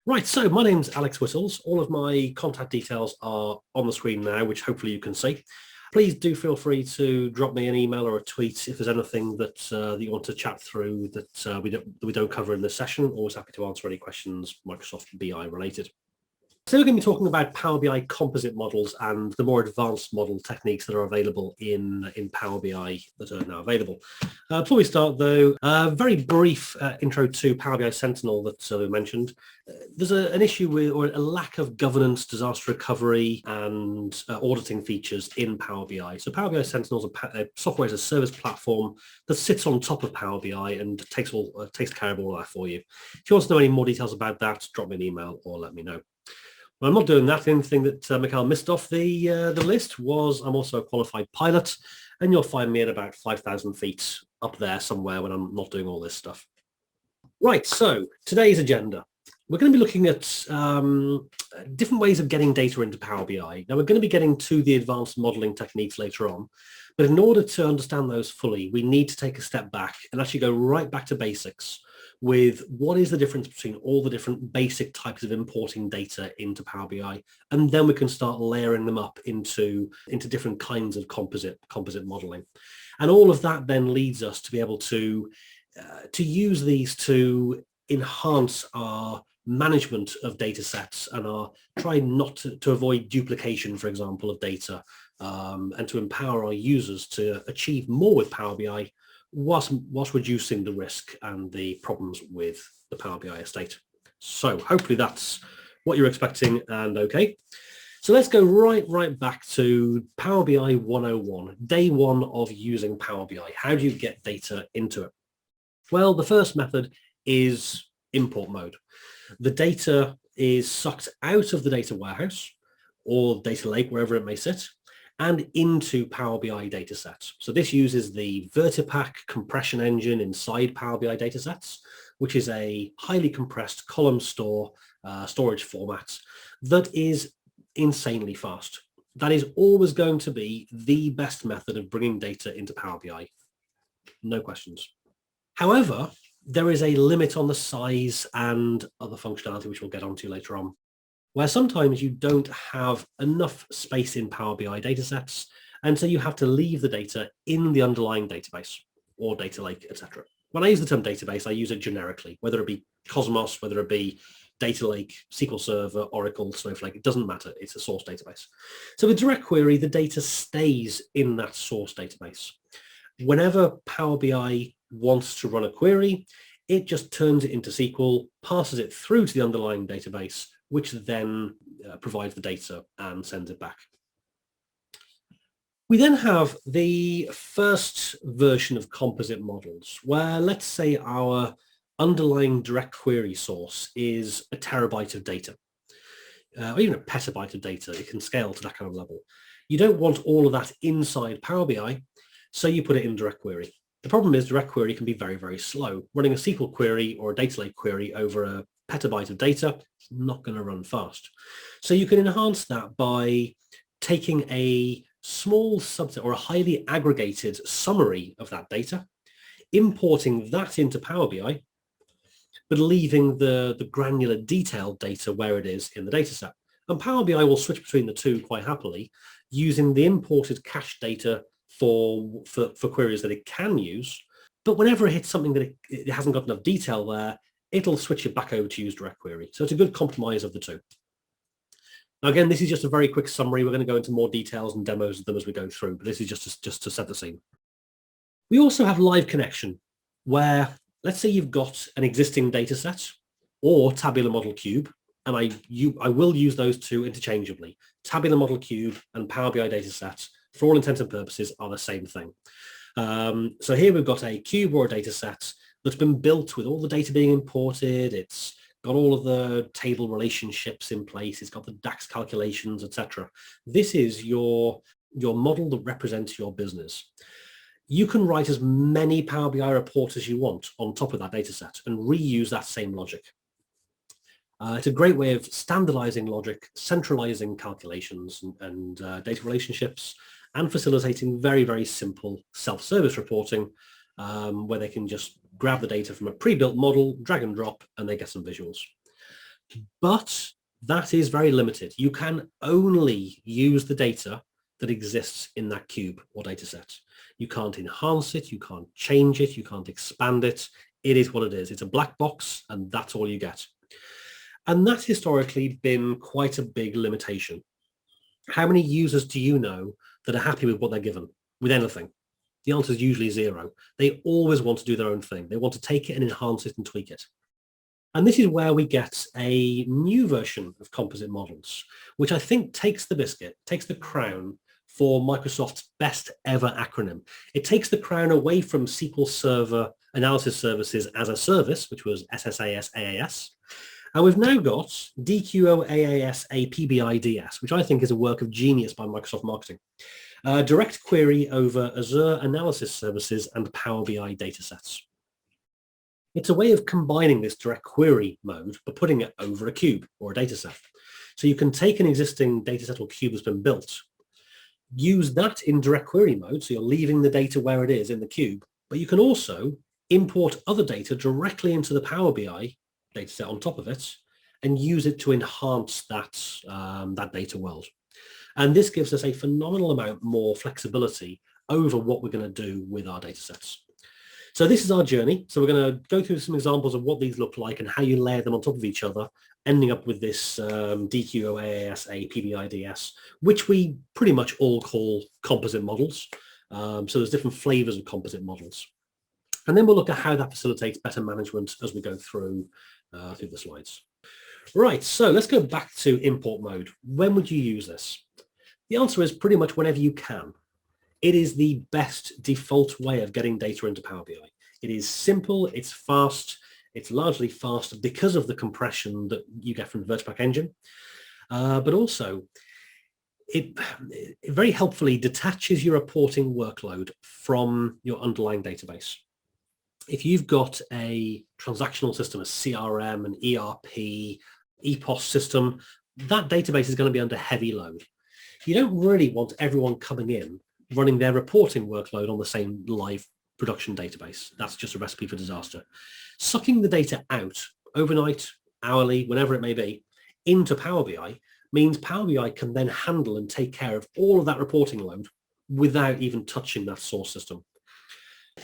Right, so my name's Alex Whittles. All of my contact details are on the screen now, which hopefully you can see. Please do feel free to drop me an email or a tweet if there's anything that you want to chat through that we don't cover in this session. Always happy to answer any questions Microsoft BI related. So we're going to be talking about Power BI composite models and the more advanced model techniques that are available in Power BI that are now available. Before we start though, a very brief intro to Power BI Sentinel that we mentioned. There's an issue with, or a lack of governance, disaster recovery and auditing features in Power BI. So Power BI Sentinel is a software as a service platform that sits on top of Power BI and takes care of all of that for you. If you want to know any more details about that, drop me an email or let me know. Well, I'm not doing that. The only thing that Mikhail missed off the list was I'm also a qualified pilot, and you'll find me at about 5,000 feet up there somewhere when I'm not doing all this stuff. Right, so today's agenda. We're going to be looking at different ways of getting data into Power BI. Now, we're going to be getting to the advanced modeling techniques later on, but in order to understand those fully, we need to take a step back and actually go right back to basics with what is the difference between all the different basic types of importing data into Power BI, and then we can start layering them up into different kinds of composite modeling. And all of that then leads us to be able to use these to enhance our management of data sets and try not to avoid duplication, for example, of data, and to empower our users to achieve more with Power BI whilst reducing the risk and the problems with the Power BI estate. So hopefully that's what you're expecting and okay. So let's go right back to Power BI 101, day one of using Power BI. How do you get data into it? Well, the first method is import mode. The data is sucked out of the data warehouse or data lake, wherever it may sit, and into Power BI datasets. So this uses the Vertipack compression engine inside Power BI datasets, which is a highly compressed column storage format that is insanely fast. That is always going to be the best method of bringing data into Power BI. No questions. However, there is a limit on the size and other functionality, which we'll get onto later on, where sometimes you don't have enough space in Power BI datasets, and so you have to leave the data in the underlying database or data lake, etc. When I use the term database, I use it generically, whether it be Cosmos, whether it be data lake, SQL Server, Oracle, Snowflake, it doesn't matter, it's a source database. So with direct query, the data stays in that source database. Whenever Power BI wants to run a query, it just turns it into SQL, passes it through to the underlying database, which then provides the data and sends it back. We then have the first version of composite models, where let's say our underlying direct query source is a terabyte of data, or even a petabyte of data. It can scale to that kind of level. You don't want all of that inside Power BI, so you put it in direct query. The problem is direct query can be very, very slow. Running a SQL query or a data lake query over a petabyte of data is not going to run fast. So you can enhance that by taking a small subset or a highly aggregated summary of that data, importing that into Power BI, but leaving the granular detailed data where it is in the data set. And Power BI will switch between the two quite happily using the imported cache data for queries that it can use. But whenever it hits something that it hasn't got enough detail there, it'll switch it back over to use direct query. So it's a good compromise of the two. Now, again, this is just a very quick summary. We're going to go into more details and demos of them as we go through, but this is just to set the scene. We also have live connection, where let's say you've got an existing data set or tabular model cube, and I will use those two interchangeably. Tabular model cube and Power BI data set, for all intents and purposes, are the same thing. So here we've got a cube or a data set that's been built with all the data being imported. It's got all of the table relationships in place. It's got the DAX calculations, etc. This is your model that represents your business. You can write as many Power BI reports as you want on top of that data set and reuse that same logic. It's a great way of standardizing logic, centralizing calculations and data relationships, and facilitating very, very simple self-service reporting where they can just grab the data from a pre-built model, drag and drop, and they get some visuals. But that is very limited. You can only use the data that exists in that cube or data set. You can't enhance it, you can't change it, you can't expand it. It is what it is. It's a black box, and that's all you get. And that's historically been quite a big limitation. How many users do you know that are happy with what they're given, with anything? The answer is usually zero. They always want to do their own thing. They want to take it and enhance it and tweak it. And this is where we get a new version of Composite Models, which I think takes the biscuit, takes the crown for Microsoft's best ever acronym. It takes the crown away from SQL Server Analysis Services as a Service, which was SSAS AAS. And we've now got DQO AAS PBIDS, which I think is a work of genius by Microsoft Marketing. Direct query over Azure Analysis Services and Power BI Datasets. It's a way of combining this direct query mode, but putting it over a cube or a dataset. So you can take an existing dataset or cube that's been built, use that in direct query mode, so you're leaving the data where it is in the cube, but you can also import other data directly into the Power BI dataset on top of it and use it to enhance that, that data world. And this gives us a phenomenal amount more flexibility over what we're going to do with our datasets. So this is our journey. So we're going to go through some examples of what these look like and how you layer them on top of each other, ending up with this DQOAASA PBIDS, which we pretty much all call composite models. So there's different flavors of composite models. And then we'll look at how that facilitates better management as we go through the slides. Right, so let's go back to import mode. When would you use this? The answer is pretty much whenever you can. It is the best default way of getting data into Power BI. It is simple, it's fast, it's largely fast because of the compression that you get from the Virtupack engine, but also it very helpfully detaches your reporting workload from your underlying database. If you've got a transactional system, a CRM, an ERP, EPOS system, that database is going to be under heavy load. You don't really want everyone coming in running their reporting workload on the same live production database. That's just a recipe for disaster. Sucking the data out overnight, hourly, whenever it may be, into Power BI means Power BI can then handle and take care of all of that reporting load without even touching that source system.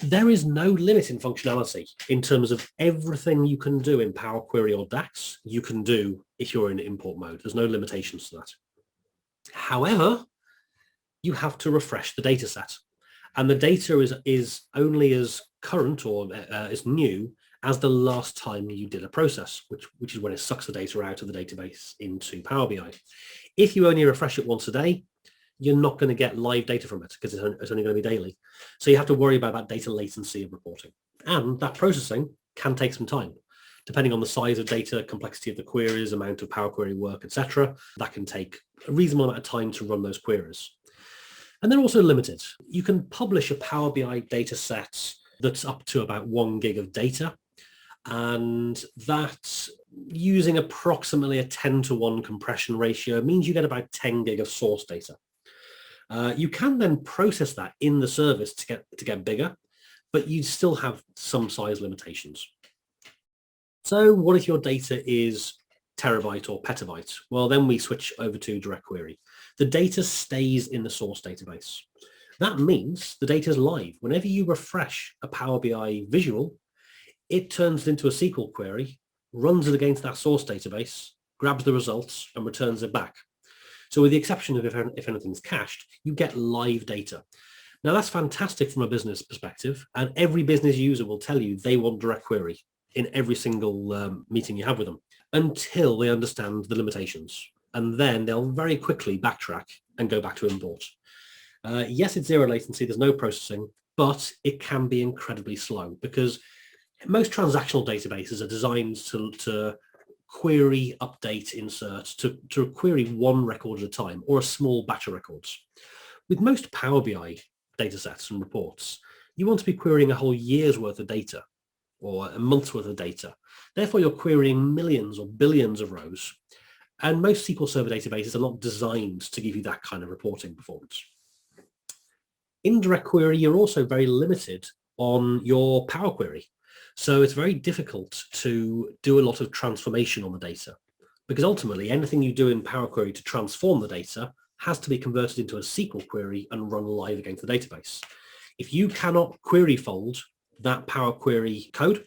There is no limit in functionality in terms of everything you can do in Power Query or DAX, you can do if you're in import mode. There's no limitations to that. However, you have to refresh the data set. And the data is only as current or as new as the last time you did a process, which is when it sucks the data out of the database into Power BI. If you only refresh it once a day, you're not going to get live data from it because it's only going to be daily. So you have to worry about that data latency of reporting. And that processing can take some time. Depending on the size of data, complexity of the queries, amount of Power Query work, etc., that can take a reasonable amount of time to run those queries. And they're also limited. You can publish a Power BI data set that's up to about 1 gig of data, and that, using approximately a 10:1 compression ratio, means you get about 10 gig of source data. You can then process that in the service to get bigger, but you still have some size limitations. So what if your data is terabyte or petabyte? Well, then we switch over to direct query. The data stays in the source database. That means the data is live. Whenever you refresh a Power BI visual, it turns it into a SQL query, runs it against that source database, grabs the results and returns it back. So with the exception of if anything's cached, you get live data. Now that's fantastic from a business perspective, and every business user will tell you they want direct query in every single meeting you have with them until they understand the limitations. And then they'll very quickly backtrack and go back to import. Yes, it's zero latency, there's no processing, but it can be incredibly slow because most transactional databases are designed to query, update, insert, to query one record at a time or a small batch of records. With most Power BI datasets and reports, you want to be querying a whole year's worth of data or a month's worth of data. Therefore, you're querying millions or billions of rows. And most SQL Server databases are not designed to give you that kind of reporting performance. In direct query, you're also very limited on your Power Query. So it's very difficult to do a lot of transformation on the data. because ultimately anything you do in Power Query to transform the data has to be converted into a SQL query and run live against the database. If you cannot query fold that Power Query code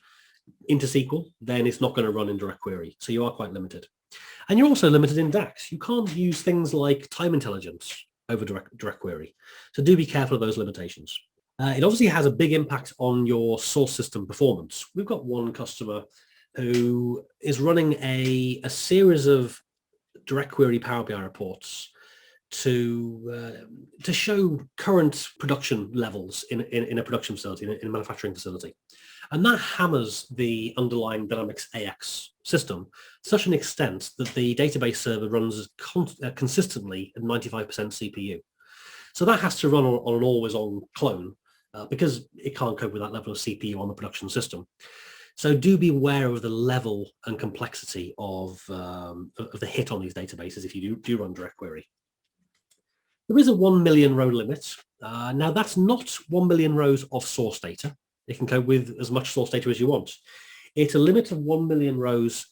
into SQL, then it's not going to run in direct query. So you are quite limited. And you're also limited in DAX. You can't use things like time intelligence over direct query. So do be careful of those limitations. It obviously has a big impact on your source system performance. We've got one customer who is running a series of direct query Power BI reports to show current production levels in a production facility, in a manufacturing facility. And that hammers the underlying Dynamics AX system to such an extent that the database server runs consistently at 95% CPU. So that has to run on an always-on clone because it can't cope with that level of CPU on the production system. So do be aware of the level and complexity of the hit on these databases if you do run direct query. There is a 1 million row limit. Now that's not 1 million rows of source data. It can cope with as much source data as you want. It's a limit of 1 million rows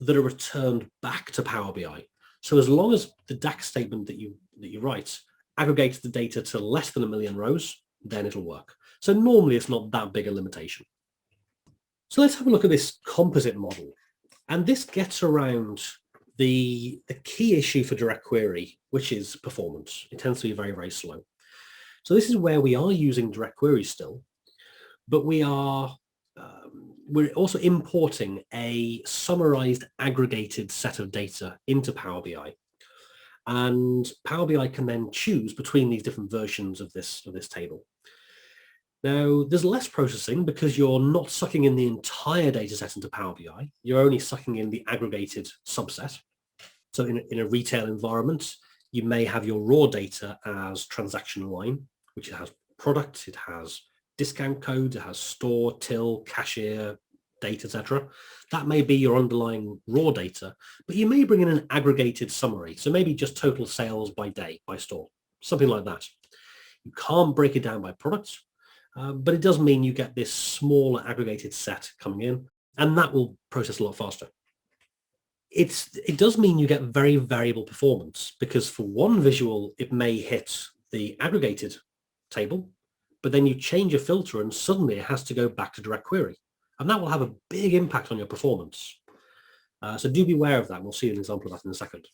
that are returned back to Power BI. So as long as the DAX statement that you write aggregates the data to less than 1 million rows, then it'll work. So normally it's not that big a limitation. So let's have a look at this composite model. And this gets around the key issue for direct query, which is performance. It tends to be very, very slow. So this is where we are using direct query still, but we're also importing a summarized aggregated set of data into Power BI. And Power BI can then choose between these different versions of this table. Now, there's less processing because you're not sucking in the entire data set into Power BI. You're only sucking in the aggregated subset. So in a retail environment, you may have your raw data as transaction line, which has product, it has discount code, it has store, till, cashier, date, etc. That may be your underlying raw data, but you may bring in an aggregated summary. So maybe just total sales by day, by store, something like that. You can't break it down by product, but it does mean you get this smaller aggregated set coming in, and that will process a lot faster. It does mean you get very variable performance because for one visual, it may hit the aggregated table, but then you change a filter and suddenly it has to go back to direct query. And that will have a big impact on your performance. So do be aware of that. We'll see an example of that in a second.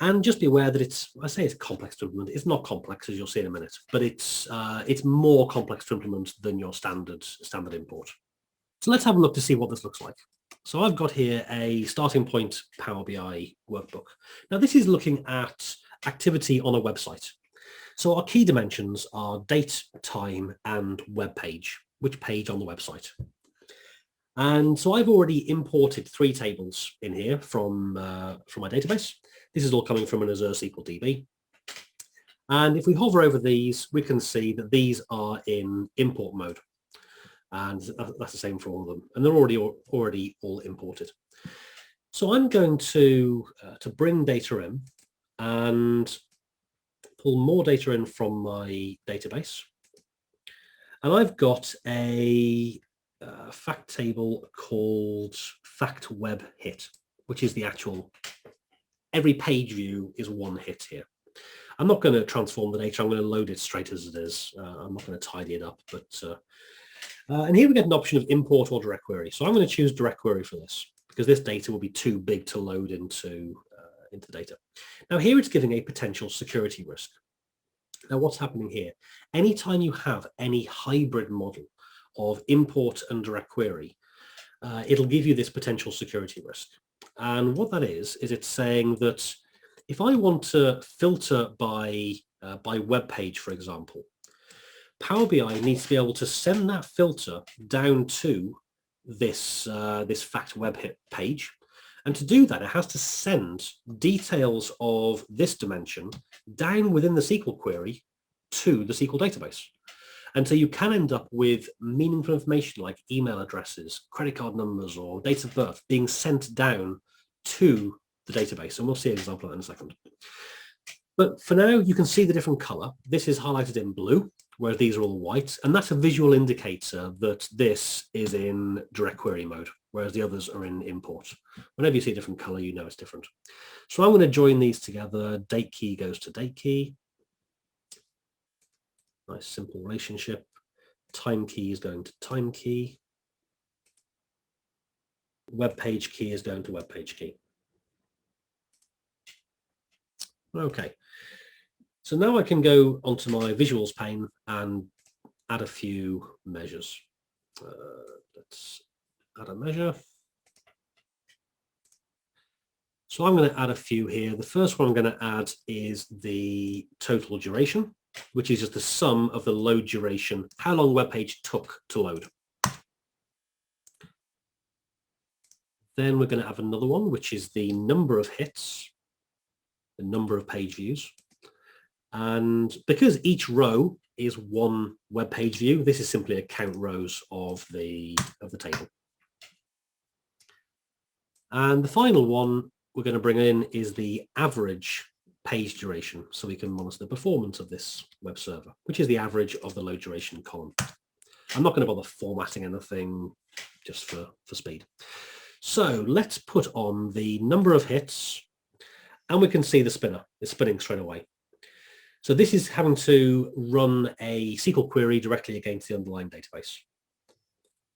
And just be aware that it's complex to implement. It's not complex, as you'll see in a minute, but it's more complex to implement than your standard import. So let's have a look to see what this looks like. So I've got here a starting point Power BI workbook. Now this is looking at activity on a website. So our key dimensions are date, time, and web page, which page on the website. And so I've already imported 3 tables in here from my database. This is all coming from an Azure SQL DB. And if we hover over these, we can see that these are in import mode. And that's the same for all of them. And they're already all imported. So I'm going to bring data in and pull more data in from my database. And I've got a fact table called fact web hit, which is the actual, every page view is one hit here. I'm not going to transform the data. I'm going to load it straight as it is. I'm not going to tidy it up, but and here we get an option of import or direct query. So I'm going to choose direct query for this because this data will be too big to load into data. Now here it's giving a potential security risk. Now what's happening here? Anytime you have any hybrid model of import and direct query, it'll give you this potential security risk. And what that is it's saying that if I want to filter by web page, for example, Power BI needs to be able to send that filter down to this fact web hit page. And to do that, it has to send details of this dimension down within the SQL query to the SQL database. And so you can end up with meaningful information like email addresses, credit card numbers, or dates of birth being sent down to the database. And we'll see an example of that in a second. But for now, you can see the different color. This is highlighted in blue, whereas these are all white. And that's a visual indicator that this is in direct query mode, whereas the others are in import. Whenever you see a different color, you know it's different. So I'm going to join these together. Date key goes to date key. Nice simple relationship. Time key is going to time key. Web page key is going to web page key. Okay. So now I can go onto my visuals pane and add a few measures. Let's add a measure. So I'm going to add a few here. The first one I'm going to add is the total duration, which is just the sum of the load duration, how long web page took to load. Then we're going to have another one, which is the number of hits, the number of page views. And because each row is one web page view, this is simply a count rows of the table. And the final one we're going to bring in is the average page duration, so we can monitor the performance of this web server, which is the average of the load duration column. I'm not going to bother formatting anything just for speed. So let's put on the number of hits, and we can see the spinner is spinning straight away. So this is having to run a SQL query directly against the underlying database.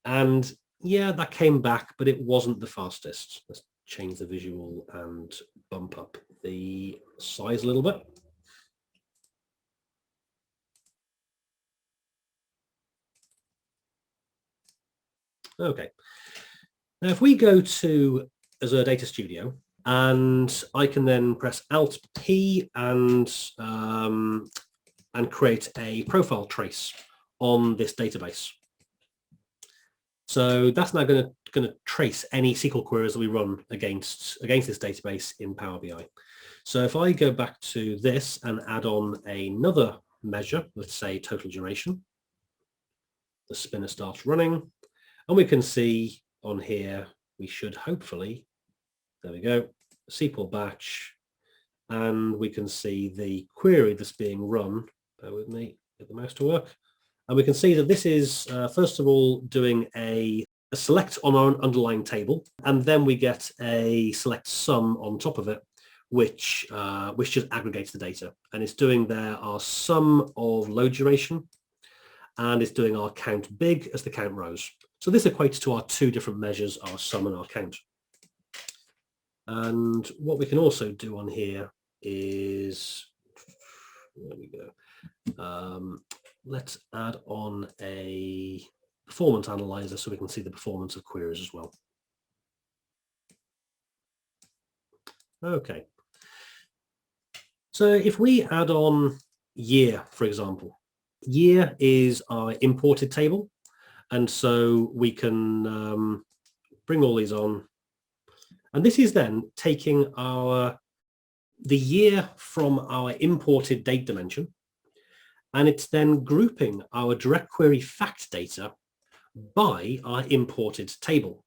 And yeah, that came back, but it wasn't the fastest. Let's change the visual and bump up the size a little bit. Okay. Now, if we go to Azure Data Studio, and I can then press Alt P and create a profile trace on this database. So that's now going to trace any SQL queries that we run against this database in Power BI. So if I go back to this and add on another measure, let's say total duration, the spinner starts running, and we can see on here, we should hopefully, there we go, SQL batch, and we can see the query that's being run. Bear with me, get the mouse to work. And we can see that this is, first of all, doing a select on our underlying table, and then we get a select sum on top of it, which just aggregates the data. And it's doing there our sum of load duration, and it's doing our count big as the count rows. So this equates to our two different measures, our sum and our count. And what we can also do on here is, there we go. Let's add on a performance analyzer so we can see the performance of queries as well. Okay. So if we add on year, for example, year is our imported table. And so we can bring all these on. And this is then taking the year from our imported date dimension, and it's then grouping our direct query fact data by our imported table.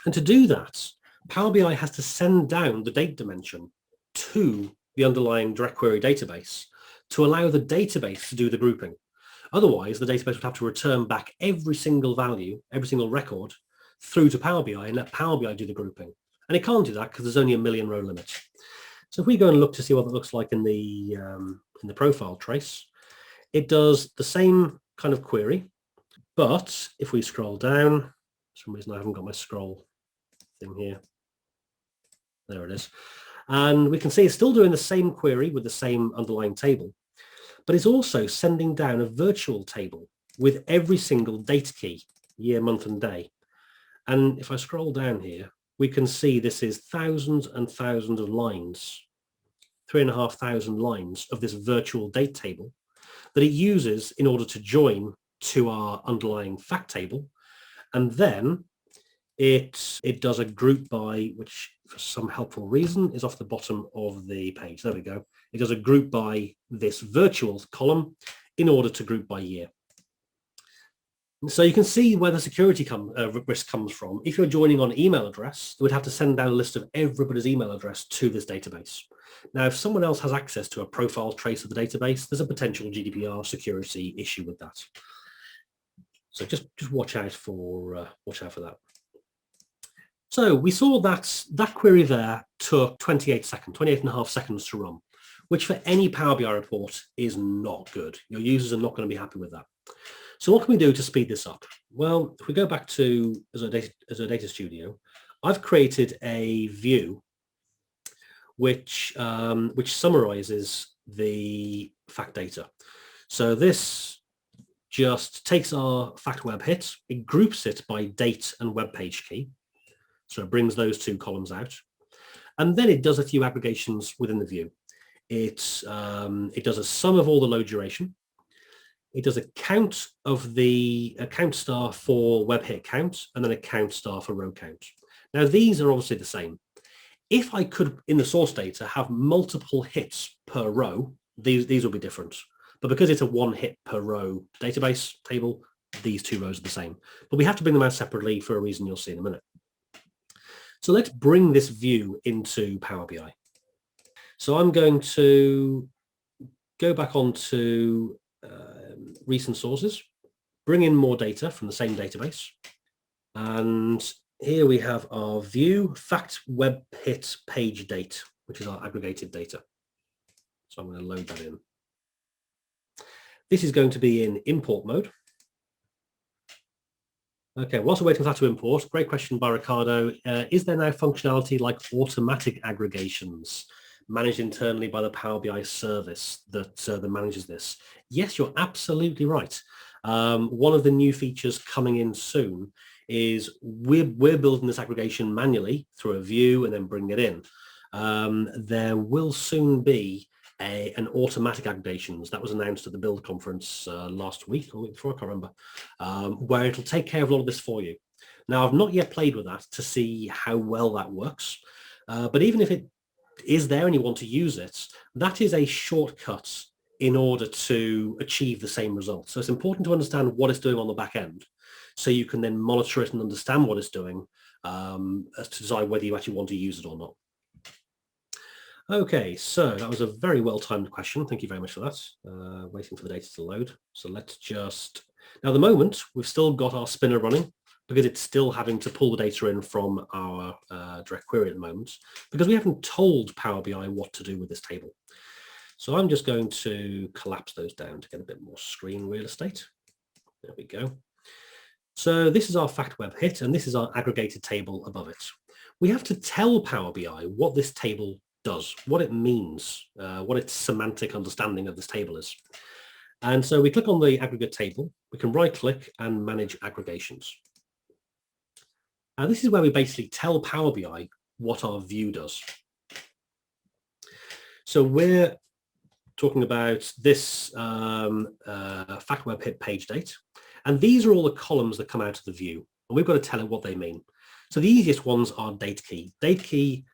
And to do that, Power BI has to send down the date dimension to the underlying direct query database to allow the database to do the grouping. Otherwise, the database would have to return back every single value, every single record through to Power BI and let Power BI do the grouping. And it can't do that because there's only a 1,000,000 row limit. So if we go and look to see what it looks like in the profile trace, it does the same kind of query, but if we scroll down, for some reason I haven't got my scroll thing here. There it is. And we can see it's still doing the same query with the same underlying table, but it's also sending down a virtual table with every single date key, year, month, and day. And if I scroll down here, we can see this is thousands and thousands of lines, 3,500 lines of this virtual date table that it uses in order to join to our underlying fact table. And then it does a group by, which for some helpful reason is off the bottom of the page. There we go. It does a group by this virtual column in order to group by year. So you can see where the security risk comes from. If you're joining on email address, you would have to send down a list of everybody's email address to this database. Now, if someone else has access to a profile trace of the database, there's a potential GDPR security issue with that. So just watch out for that. So we saw that query there took 28 and a half seconds to run, which for any Power BI report is not good. Your users are not going to be happy with that. So what can we do to speed this up? Well, if we go back to as a data studio, I've created a view which summarizes the fact data. So this just takes our fact web hit, it groups it by date and web page key. So it brings those two columns out. And then it does a few aggregations within the view. It does a sum of all the load duration. It does a count of the count star for web hit count, and then a count star for row count. Now, these are obviously the same. If I could, in the source data, have multiple hits per row, these will be different. But because it's a one hit per row database table, these two rows are the same. But we have to bring them out separately for a reason you'll see in a minute. So let's bring this view into Power BI. So I'm going to go back onto recent sources, bring in more data from the same database. And here we have our view, fact web hit page date, which is our aggregated data. So I'm going to load that in. This is going to be in import mode. Okay, whilst we're waiting for that to import, great question by Ricardo. Is there now functionality like automatic aggregations managed internally by the Power BI service that manages this? Yes, you're absolutely right. One of the new features coming in soon is we're building this aggregation manually through a view and then bring it in. There will soon be an automatic aggregations that was announced at the Build conference last week or week before, I can't remember, where it'll take care of all of this for you. Now, I've not yet played with that to see how well that works, but even if it is there and you want to use it, that is a shortcut in order to achieve the same result. So it's important to understand what it's doing on the back end so you can then monitor it and understand what it's doing as to decide whether you actually want to use it or not. Okay, so that was a very well-timed question. Thank you very much for that. Waiting for the data to load. So let's just, now at the moment, we've still got our spinner running because it's still having to pull the data in from our direct query at the moment because we haven't told Power BI what to do with this table. So I'm just going to collapse those down to get a bit more screen real estate. There we go. So this is our fact web hit and this is our aggregated table above it. We have to tell Power BI what this table does, what it means, what its semantic understanding of this table is. And so we click on the aggregate table, we can right click and manage aggregations. And this is where we basically tell Power BI what our view does. So we're talking about this fact web hit page date. And these are all the columns that come out of the view. And we've got to tell it what they mean. So the easiest ones are date key. Date key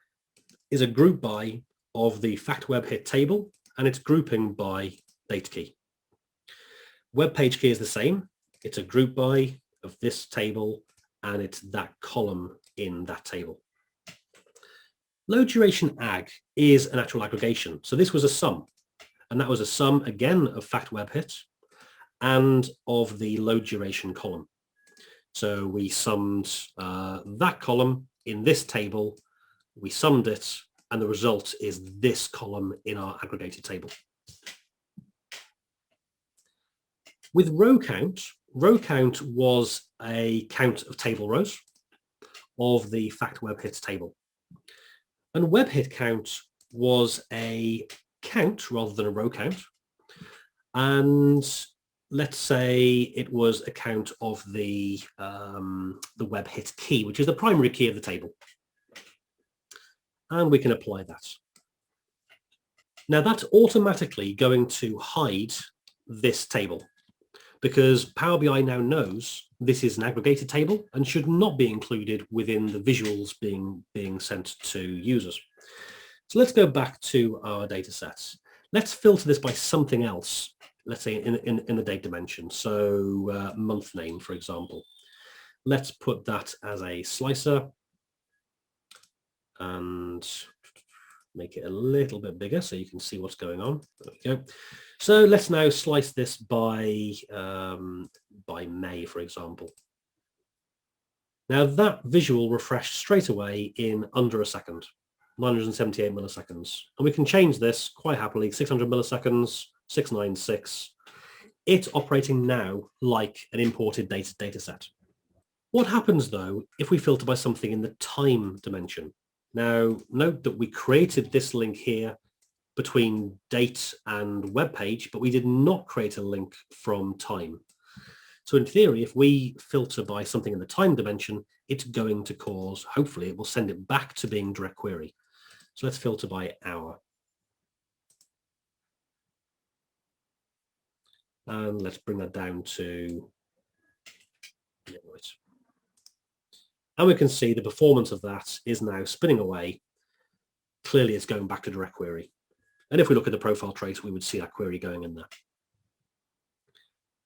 is a group by of the fact web hit table, and it's grouping by date key. Web page key is the same. It's a group by of this table, and it's that column in that table. Load duration ag is an actual aggregation. So this was a sum, and that was a sum again of fact web hit and of the load duration column. So we summed that column in this table, we summed it, and the result is this column in our aggregated table. With row count was a count of table rows of the fact web hit table. And web hit count was a count rather than a row count. And let's say it was a count of the web hit key, which is the primary key of the table. And we can apply that. Now that's automatically going to hide this table because Power BI now knows this is an aggregated table and should not be included within the visuals being sent to users. So let's go back to our data sets. Let's filter this by something else, let's say in the date dimension. So month name, for example. Let's put that as a slicer. And make it a little bit bigger so you can see what's going on. There we go. So let's now slice this by May, for example. Now that visual refreshed straight away in under a second, 978 milliseconds. And we can change this quite happily, 600 milliseconds, 696. It's operating now like an imported data set. What happens though if we filter by something in the time dimension? Now note that we created this link here between date and web page, but we did not create a link from time. So in theory, if we filter by something in the time dimension, it's going to cause, hopefully it will send it back to being direct query. So let's filter by hour. And let's bring that down to, and we can see the performance of that is now spinning away. Clearly it's going back to direct query. And if we look at the profile trace, we would see that query going in there.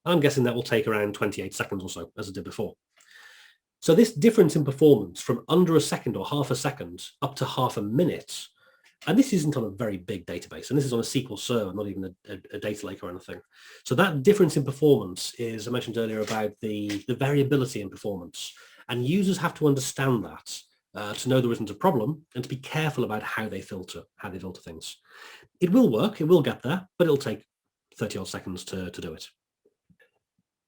I'm guessing that will take around 28 seconds or so, as it did before. So this difference in performance from under a second or half a second up to half a minute, and this isn't on a very big database, and this is on a SQL server, not even a data lake or anything. So that difference in performance is, I mentioned earlier about the variability in performance, and users have to understand that to know there isn't a problem and to be careful about how they filter things. It will work, it will get there, but it'll take 30 odd seconds to do it.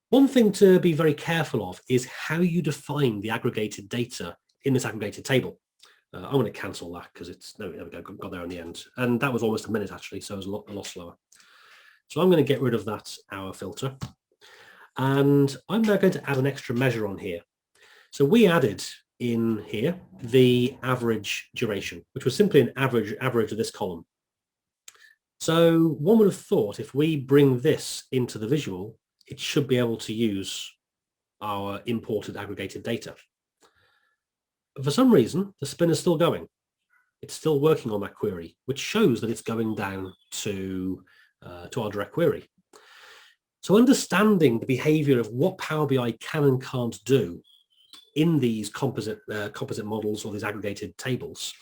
One thing to be very careful of is how you define the aggregated data in this aggregated table. I'm going to cancel that because it's, there we go, got there in the end. And that was almost a minute actually, so it was a lot slower. So I'm going to get rid of that hour filter. And I'm now going to add an extra measure on here. So we added in here the average duration, which was simply an average of this column. So one would have thought if we bring this into the visual, it should be able to use our imported aggregated data. But for some reason, the spin is still going. It's still working on that query, which shows that it's going down to our direct query. So understanding the behavior of what Power BI can and can't do in these composite models or these aggregated tables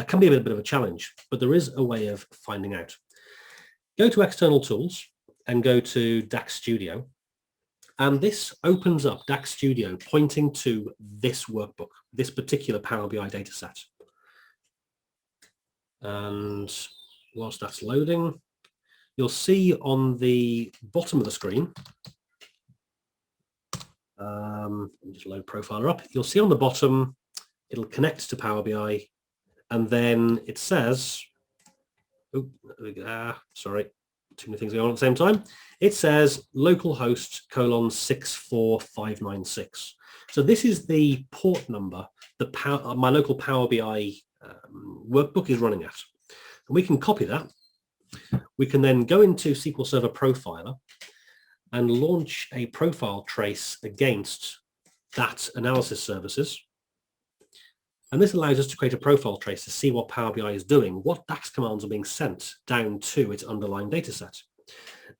can be a bit of a challenge, but there is a way of finding out. Go to External Tools and go to DAX Studio. And this opens up DAX Studio pointing to this workbook, this particular Power BI dataset. And whilst that's loading, you'll see on the bottom of the screen, just load Profiler up, you'll see on the bottom, it'll connect to Power BI, and then it says, sorry, too many things going on at the same time. It says localhost :64596. So this is the port number that my local Power BI workbook is running at. And we can copy that. We can then go into SQL Server Profiler and launch a profile trace against that analysis services. And this allows us to create a profile trace to see what Power BI is doing, what DAX commands are being sent down to its underlying data set.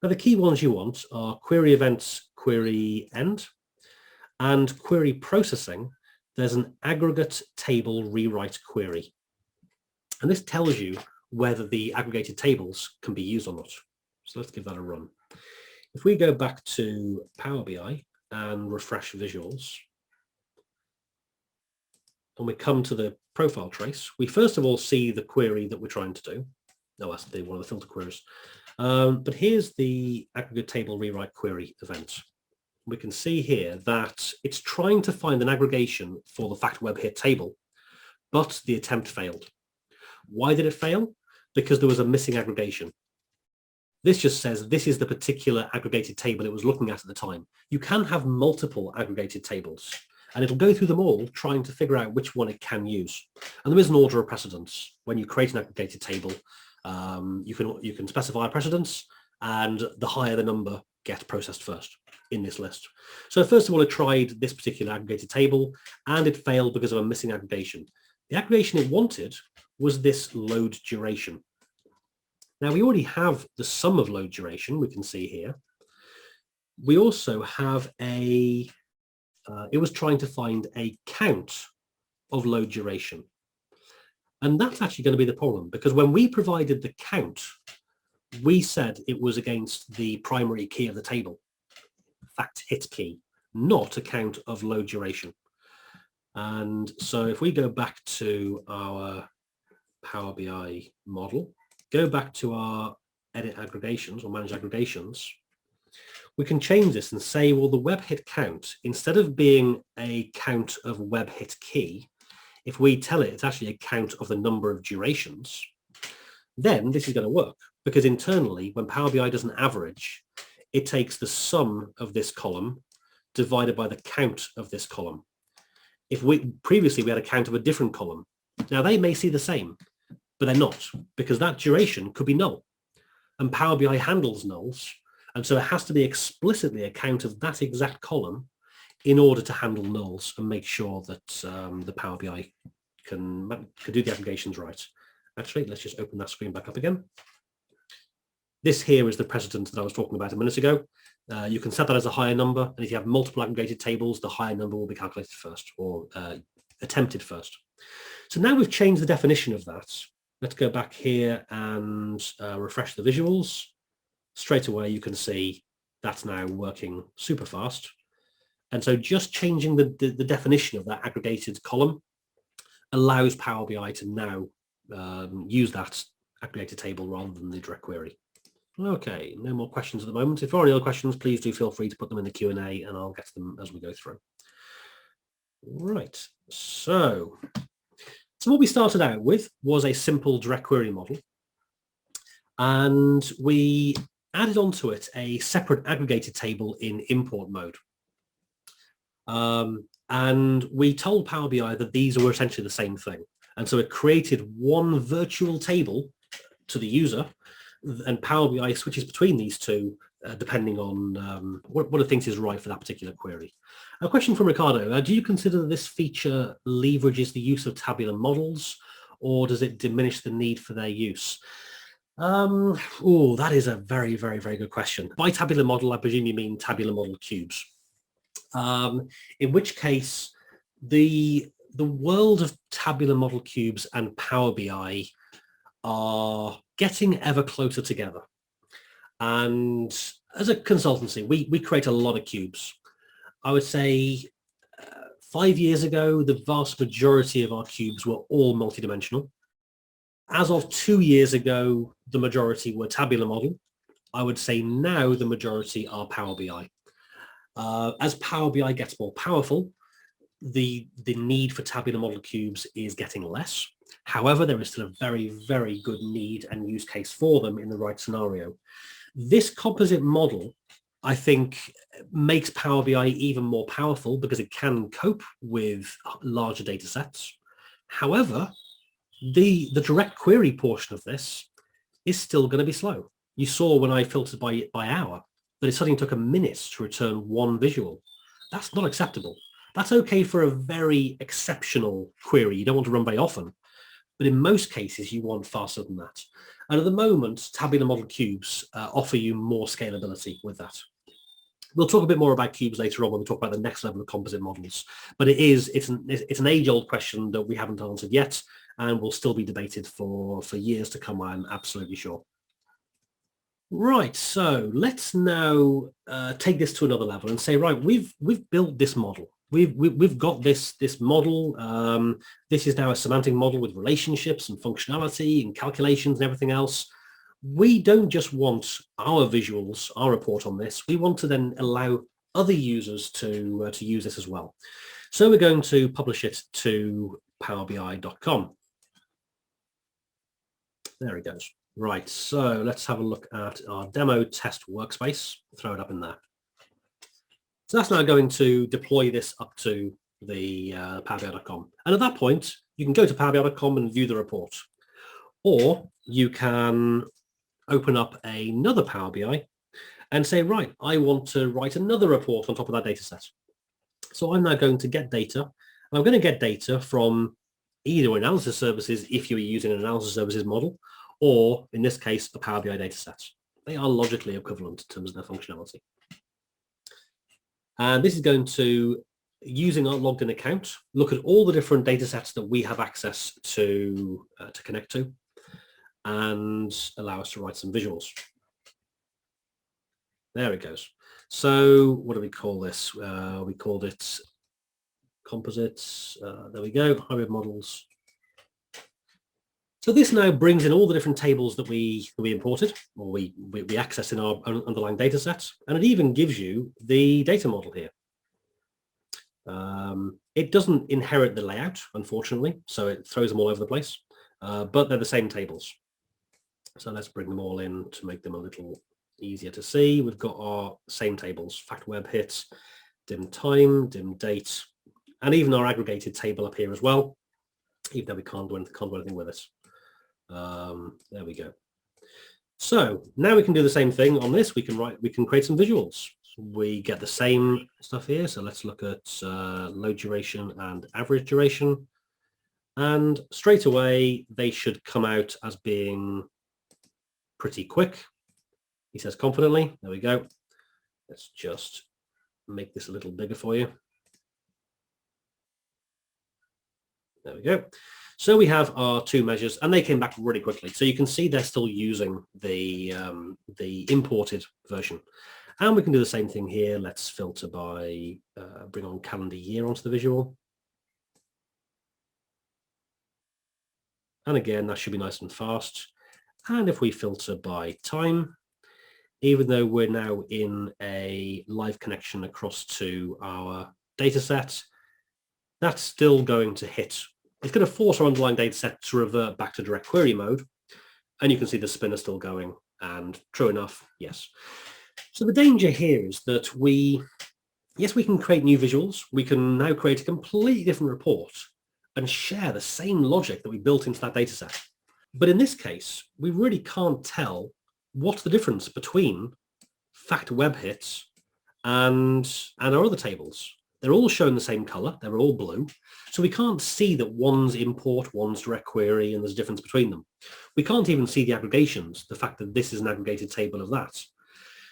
Now, the key ones you want are query events, query end, and query processing. There's an aggregate table rewrite query. And this tells you whether the aggregated tables can be used or not. So let's give that a run. If we go back to Power BI and refresh visuals, and we come to the profile trace, we first of all see the query that we're trying to do. No, that's one of the filter queries. But here's the aggregate table rewrite query event. We can see here that it's trying to find an aggregation for the fact web hit table, but the attempt failed. Why did it fail? Because there was a missing aggregation. This just says this is the particular aggregated table it was looking at the time. You can have multiple aggregated tables, and it'll go through them all trying to figure out which one it can use. And there is an order of precedence. When you create an aggregated table, you can specify a precedence, and the higher the number gets processed first in this list. So first of all, it tried this particular aggregated table, and it failed because of a missing aggregation. The aggregation it wanted was this load duration. Now we already have the sum of load duration, we can see here. We also have it was trying to find a count of load duration. And that's actually going to be the problem, because when we provided the count, we said it was against the primary key of the table, fact hit key, not a count of load duration. And so if we go back to our Power BI model, go back to our edit aggregations or manage aggregations, we can change this and say, well, the web hit count, instead of being a count of web hit key, if we tell it it's actually a count of the number of durations, then this is going to work, because internally, when Power BI does an average, it takes the sum of this column divided by the count of this column. If we previously we had a count of a different column, now they may see the same, but they're not, because that duration could be null, and Power BI handles nulls, and so it has to be explicitly a count of that exact column in order to handle nulls and make sure that the Power BI can do the aggregations right. Actually, let's just open that screen back up again. This here is the precedent that I was talking about a minute ago. You can set that as a higher number, and if you have multiple aggregated tables, the higher number will be calculated first, or attempted first. So now we've changed the definition of that. Let's go back here and refresh the visuals. Straight away, you can see that's now working super fast. And so just changing the definition of that aggregated column allows Power BI to now use that aggregated table rather than the direct query. Okay, no more questions at the moment. If there are any other questions, please do feel free to put them in the Q&A and I'll get to them as we go through. Right, so what we started out with was a simple direct query model. And we added onto it a separate aggregated table in import mode. And we told Power BI that these were essentially the same thing. And so it created one virtual table to the user, and Power BI switches between these two depending on what it thinks is right for that particular query. A question from Ricardo, do you consider that this feature leverages the use of tabular models, or does it diminish the need for their use? Oh, that is a very, very, very good question. By tabular model, I presume you mean tabular model cubes. In which case, the world of tabular model cubes and Power BI are getting ever closer together. And as a consultancy, we create a lot of cubes. I would say 5 years ago, the vast majority of our cubes were all multidimensional. As of 2 years ago, the majority were tabular model. I would say now the majority are Power BI. As Power BI gets more powerful, the need for tabular model cubes is getting less. However, there is still a very, very good need and use case for them in the right scenario. This composite model, I think, makes Power BI even more powerful because it can cope with larger data sets. However, the direct query portion of this is still going to be slow. You saw when I filtered by hour that it suddenly took a minute to return one visual. That's not acceptable. That's okay for a very exceptional query you don't want to run very often, but in most cases you want faster than that. And at the moment, tabular model cubes offer you more scalability with that. We'll talk a bit more about cubes later on when we talk about the next level of composite models, but it's an age-old question that we haven't answered yet and will still be debated for years to come, I'm absolutely sure. Right, so let's now take this to another level and say, right, we've built this model. We've got this model. This is now a semantic model with relationships and functionality and calculations and everything else. We don't just want our visuals, our report on this. We want to then allow other users to use this as well. So we're going to publish it to powerbi.com. There it goes. Right, so let's have a look at our demo test workspace. Throw it up in there. So that's now going to deploy this up to the powerbi.com. And at that point, you can go to powerbi.com and view the report. Or you can open up another Power BI and say, right, I want to write another report on top of that data set. So I'm now going to get data. And I'm going to get data from either analysis services if you're using an analysis services model, or in this case, a Power BI data set. They are logically equivalent in terms of their functionality. And this is going to using our logged in account, look at all the different data sets that we have access to connect to, and allow us to write some visuals. There it goes. So what do we call this? We called it composites. There we go, hybrid models. So this now brings in all the different tables that we imported, or we access in our underlying data sets, and it even gives you the data model here. It doesn't inherit the layout, unfortunately, so it throws them all over the place, but they're the same tables. So let's bring them all in to make them a little easier to see. We've got our same tables: fact web hits, dim time, dim date, and even our aggregated table up here as well, even though we can't do anything with it. There we go. So now we can do the same thing on this. We can create some visuals. We get the same stuff here. So let's look at load duration and average duration. And straight away, they should come out as being pretty quick. He says confidently. There we go. Let's just make this a little bigger for you. There we go. So we have our two measures, and they came back really quickly. So you can see they're still using the imported version. And we can do the same thing here. Let's filter by, bring on calendar year onto the visual. And again, that should be nice and fast. And if we filter by time, even though we're now in a live connection across to our data set, that's still going to hit. It's going to force our underlying data set to revert back to direct query mode. And you can see the spinner still going. And true enough, yes. So the danger here is that yes, we can create new visuals. We can now create a completely different report and share the same logic that we built into that data set. But in this case, we really can't tell what's the difference between fact web hits and our other tables. They're all shown the same color. They're all blue. So we can't see that one's import, one's direct query, and there's a difference between them. We can't even see the aggregations, the fact that this is an aggregated table of that.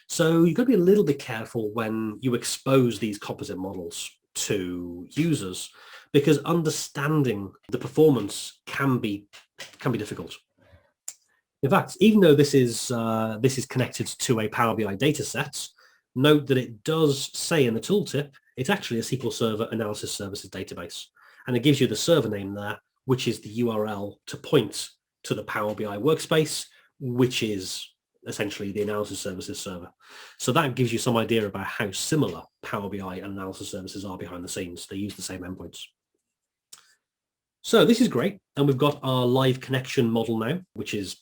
So you've got to be a little bit careful when you expose these composite models to users, because understanding the performance can be difficult. In fact, even though this is connected to a Power BI data set, note that it does say in the tooltip, it's actually a SQL Server Analysis Services database. And it gives you the server name there, which is the URL to point to the Power BI workspace, which is essentially the Analysis Services server. So that gives you some idea about how similar Power BI and Analysis Services are behind the scenes. They use the same endpoints. So this is great. And we've got our live connection model now, which is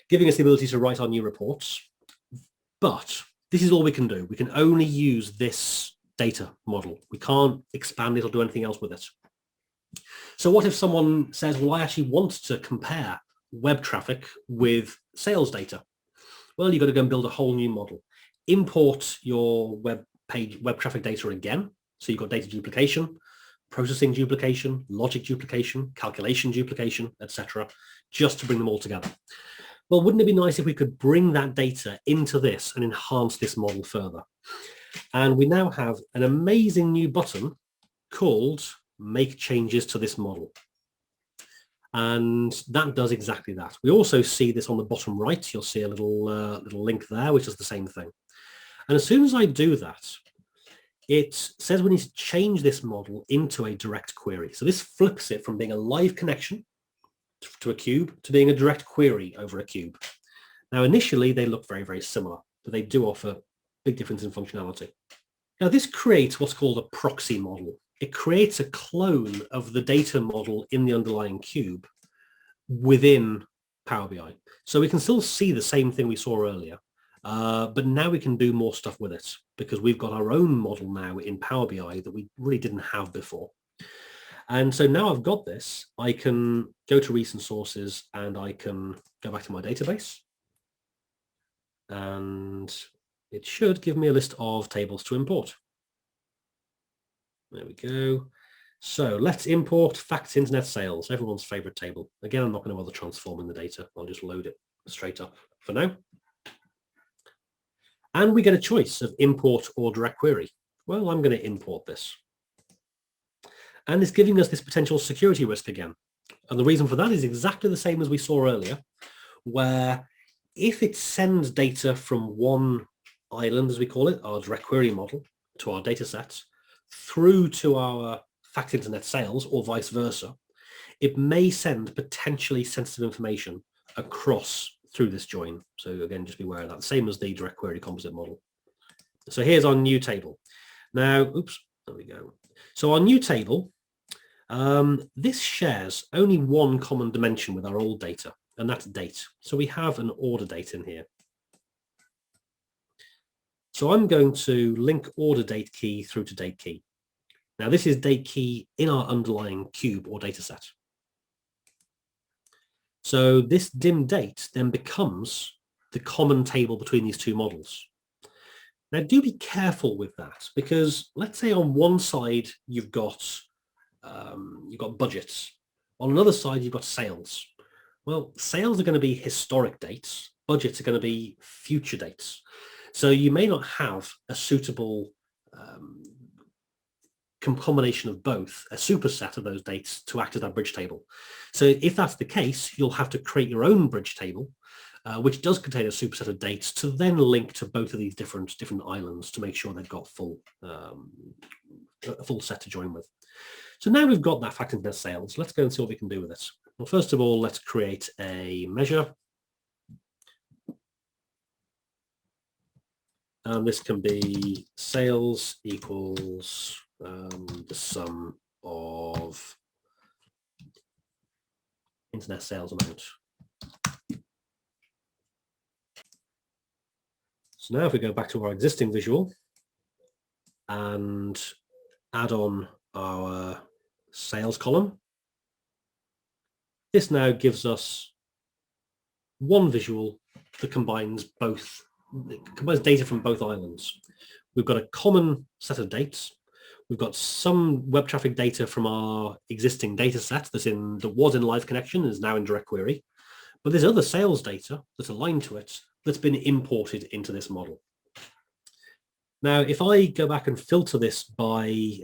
giving us the ability to write our new reports. But this is all we can do. We can only use this data model. We can't expand it or do anything else with it. So what if someone says, well, I actually want to compare web traffic with sales data? Well, you've got to go and build a whole new model. Import your web traffic data again. So you've got data duplication, processing duplication, logic duplication, calculation duplication, etc., just to bring them all together. Well, wouldn't it be nice if we could bring that data into this and enhance this model further? And we now have an amazing new button called Make Changes to This Model. And that does exactly that. We also see this on the bottom right. You'll see a little link there, which is the same thing. And as soon as I do that, it says we need to change this model into a direct query. So this flips it from being a live connection to a cube to being a direct query over a cube. Now, initially, they look very, very similar, but they do offer big difference in functionality. Now, this creates what's called a proxy model. It creates a clone of the data model in the underlying cube within Power BI. So we can still see the same thing we saw earlier, but now we can do more stuff with it because we've got our own model now in Power BI that we really didn't have before. And so now I've got this, I can go to recent sources and I can go back to my database. And it should give me a list of tables to import. There we go. So let's import facts internet sales, everyone's favorite table. Again, I'm not going to bother transforming the data. I'll just load it straight up for now. And we get a choice of import or direct query. Well, I'm going to import this. And it's giving us this potential security risk again. And the reason for that is exactly the same as we saw earlier, where if it sends data from one island, as we call it, our direct query model, to our data sets, through to our fact internet sales or vice versa, it may send potentially sensitive information across through this join. So again, just be aware of that, same as the direct query composite model. So here's our new table. Now, oops, there we go. So our new table, this shares only one common dimension with our old data, and that's date. So we have an order date in here. So I'm going to link order date key through to date key. Now this is date key in our underlying cube or data set. So this dim date then becomes the common table between these two models. Now do be careful with that, because let's say on one side you've got budgets, on another side you've got sales. Well, sales are going to be historic dates, budgets are going to be future dates. So you may not have a suitable combination of both, a superset of those dates to act as that bridge table. So if that's the case, you'll have to create your own bridge table, which does contain a superset of dates to then link to both of these different islands to make sure they've got a full set to join with. So now we've got that fact internet sales. Let's go and see what we can do with this. Well, first of all, let's create a measure. And this can be sales equals the sum of internet sales amount. So now if we go back to our existing visual and add on our sales column, this now gives us one visual that combines data from both islands. We've got a common set of dates. We've got some web traffic data from our existing data set that was in live connection and is now in direct query. But there's other sales data that's aligned to it that's been imported into this model. Now, if I go back and filter this by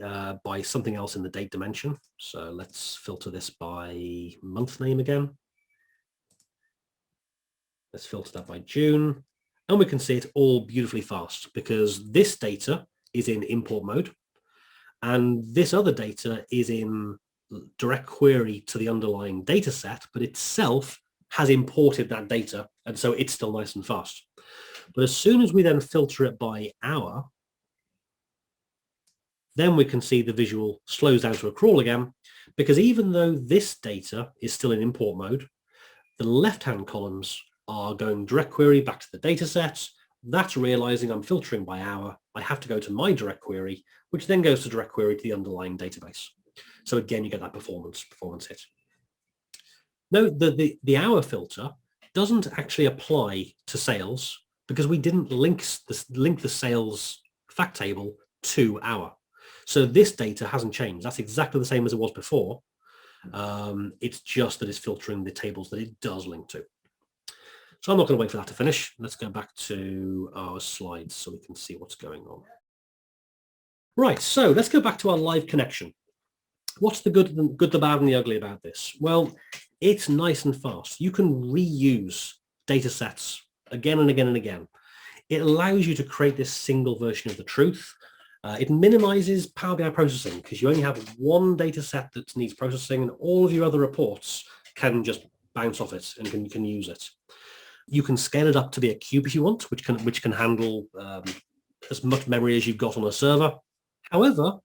something else in the date dimension, so let's filter this by month name again. Let's filter that by June. And we can see it all beautifully fast because this data is in import mode and this other data is in direct query to the underlying data set, but itself has imported that data, and so it's still nice and fast. But as soon as we then filter it by hour, then we can see the visual slows down to a crawl again, because even though this data is still in import mode, the left-hand columns are going direct query back to the data set. That's realizing I'm filtering by hour. I have to go to my direct query, which then goes to direct query to the underlying database. So again, you get that performance hit. Note that the hour filter doesn't actually apply to sales because we didn't link the sales fact table to hour. So this data hasn't changed. That's exactly the same as it was before. It's just that it's filtering the tables that it does link to. So I'm not going to wait for that to finish. Let's go back to our slides so we can see what's going on. Right, so let's go back to our live connection. What's the good, the bad, and the ugly about this? Well, it's nice and fast. You can reuse data sets again and again and again. It allows you to create this single version of the truth. It minimizes Power BI processing because you only have one data set that needs processing and all of your other reports can just bounce off it and you can use it. You can scale it up to be a cube if you want, which can handle as much memory as you've got on a server. However,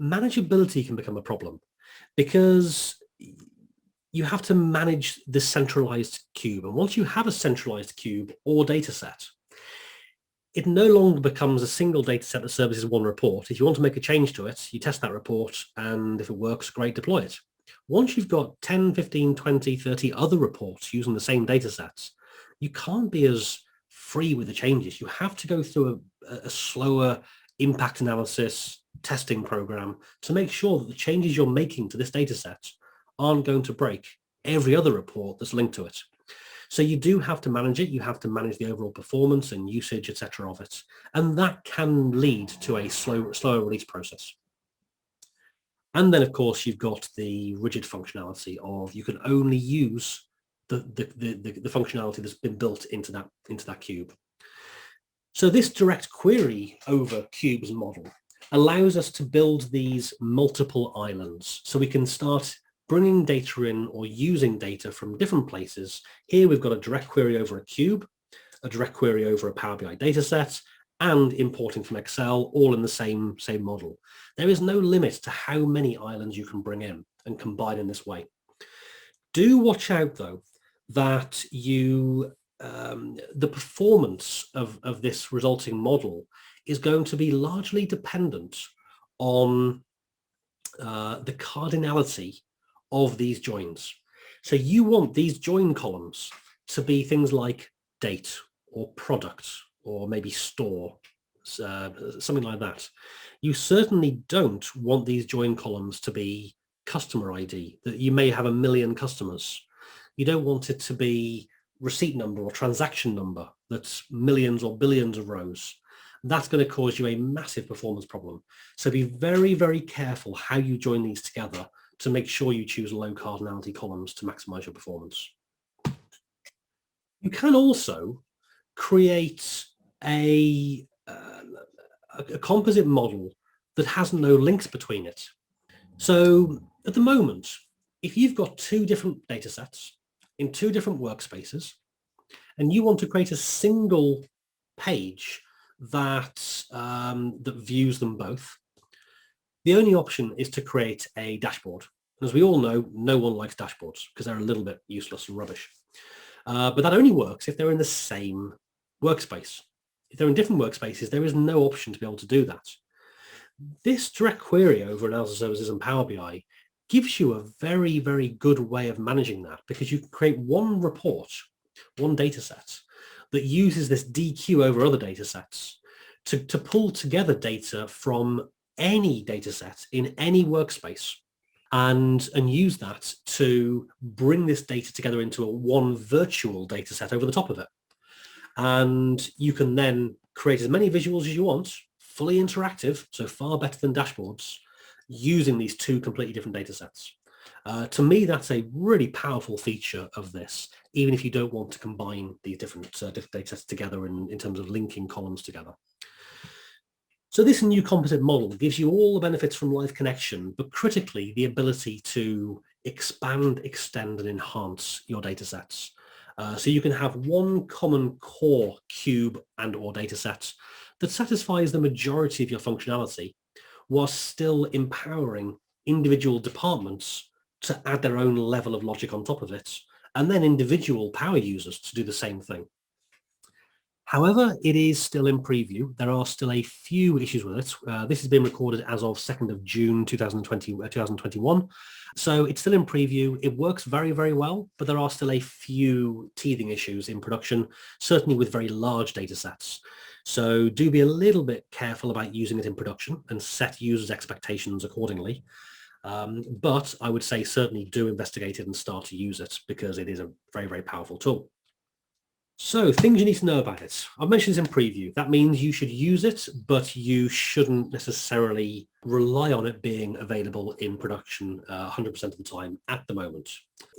manageability can become a problem because you have to manage this centralized cube. And once you have a centralized cube or data set, it no longer becomes a single data set that services one report. If you want to make a change to it, you test that report, and if it works, great, deploy it. Once you've got 10, 15, 20, 30 other reports using the same data sets, you can't be as free with the changes. You have to go through a slower impact analysis testing program to make sure that the changes you're making to this data set aren't going to break every other report that's linked to it. So you do have to manage it. You have to manage the overall performance and usage, etc. of it. And that can lead to a slower release process. And then, of course, you've got the rigid functionality of you can only use the functionality that's been built into that cube. So this direct query over cubes model allows us to build these multiple islands. So we can start bringing data in or using data from different places. Here we've got a direct query over a cube, a direct query over a Power BI dataset, and importing from Excel, all in the same model. There is no limit to how many islands you can bring in and combine in this way. Do watch out, though, that the performance of this resulting model is going to be largely dependent on the cardinality of these joins. So you want these join columns to be things like date or product or maybe store, something like that. You certainly don't want these join columns to be customer ID, that you may have 1 million customers. You don't want it to be receipt number or transaction number that's millions or billions of rows. That's going to cause you a massive performance problem. So be very, very careful how you join these together to make sure you choose low cardinality columns to maximize your performance. You can also create a composite model that has no links between it. So at the moment, if you've got 2 different data sets in 2 different workspaces, and you want to create a single page that views them both, the only option is to create a dashboard. As we all know, no one likes dashboards because they're a little bit useless and rubbish. But that only works if they're in the same workspace. If they're in different workspaces, there is no option to be able to do that. This direct query over analysis services and Power BI gives you a very, very good way of managing that, because you can create one report, one data set that uses this DQ over other data sets to pull together data from any data set in any workspace and use that to bring this data together into one virtual data set over the top of it. And you can then create as many visuals as you want, fully interactive, so far better than dashboards, using these 2 completely different data sets. To me, that's a really powerful feature of this, even if you don't want to combine these different data sets together in terms of linking columns together. So this new composite model gives you all the benefits from live connection, but critically the ability to expand, extend, and enhance your data sets. So you can have one common core cube and or data set that satisfies the majority of your functionality, while still empowering individual departments to add their own level of logic on top of it, and then individual power users to do the same thing. However, it is still in preview. There are still a few issues with it. This has been recorded as of 2nd of June 2021. So it's still in preview. It works very, very well, but there are still a few teething issues in production, certainly with very large data sets. So do be a little bit careful about using it in production and set users' expectations accordingly. But I would say certainly do investigate it and start to use it, because it is a very, very powerful tool. So things you need to know about it. I've mentioned this in preview. That means you should use it, but you shouldn't necessarily rely on it being available in production 100% of the time at the moment.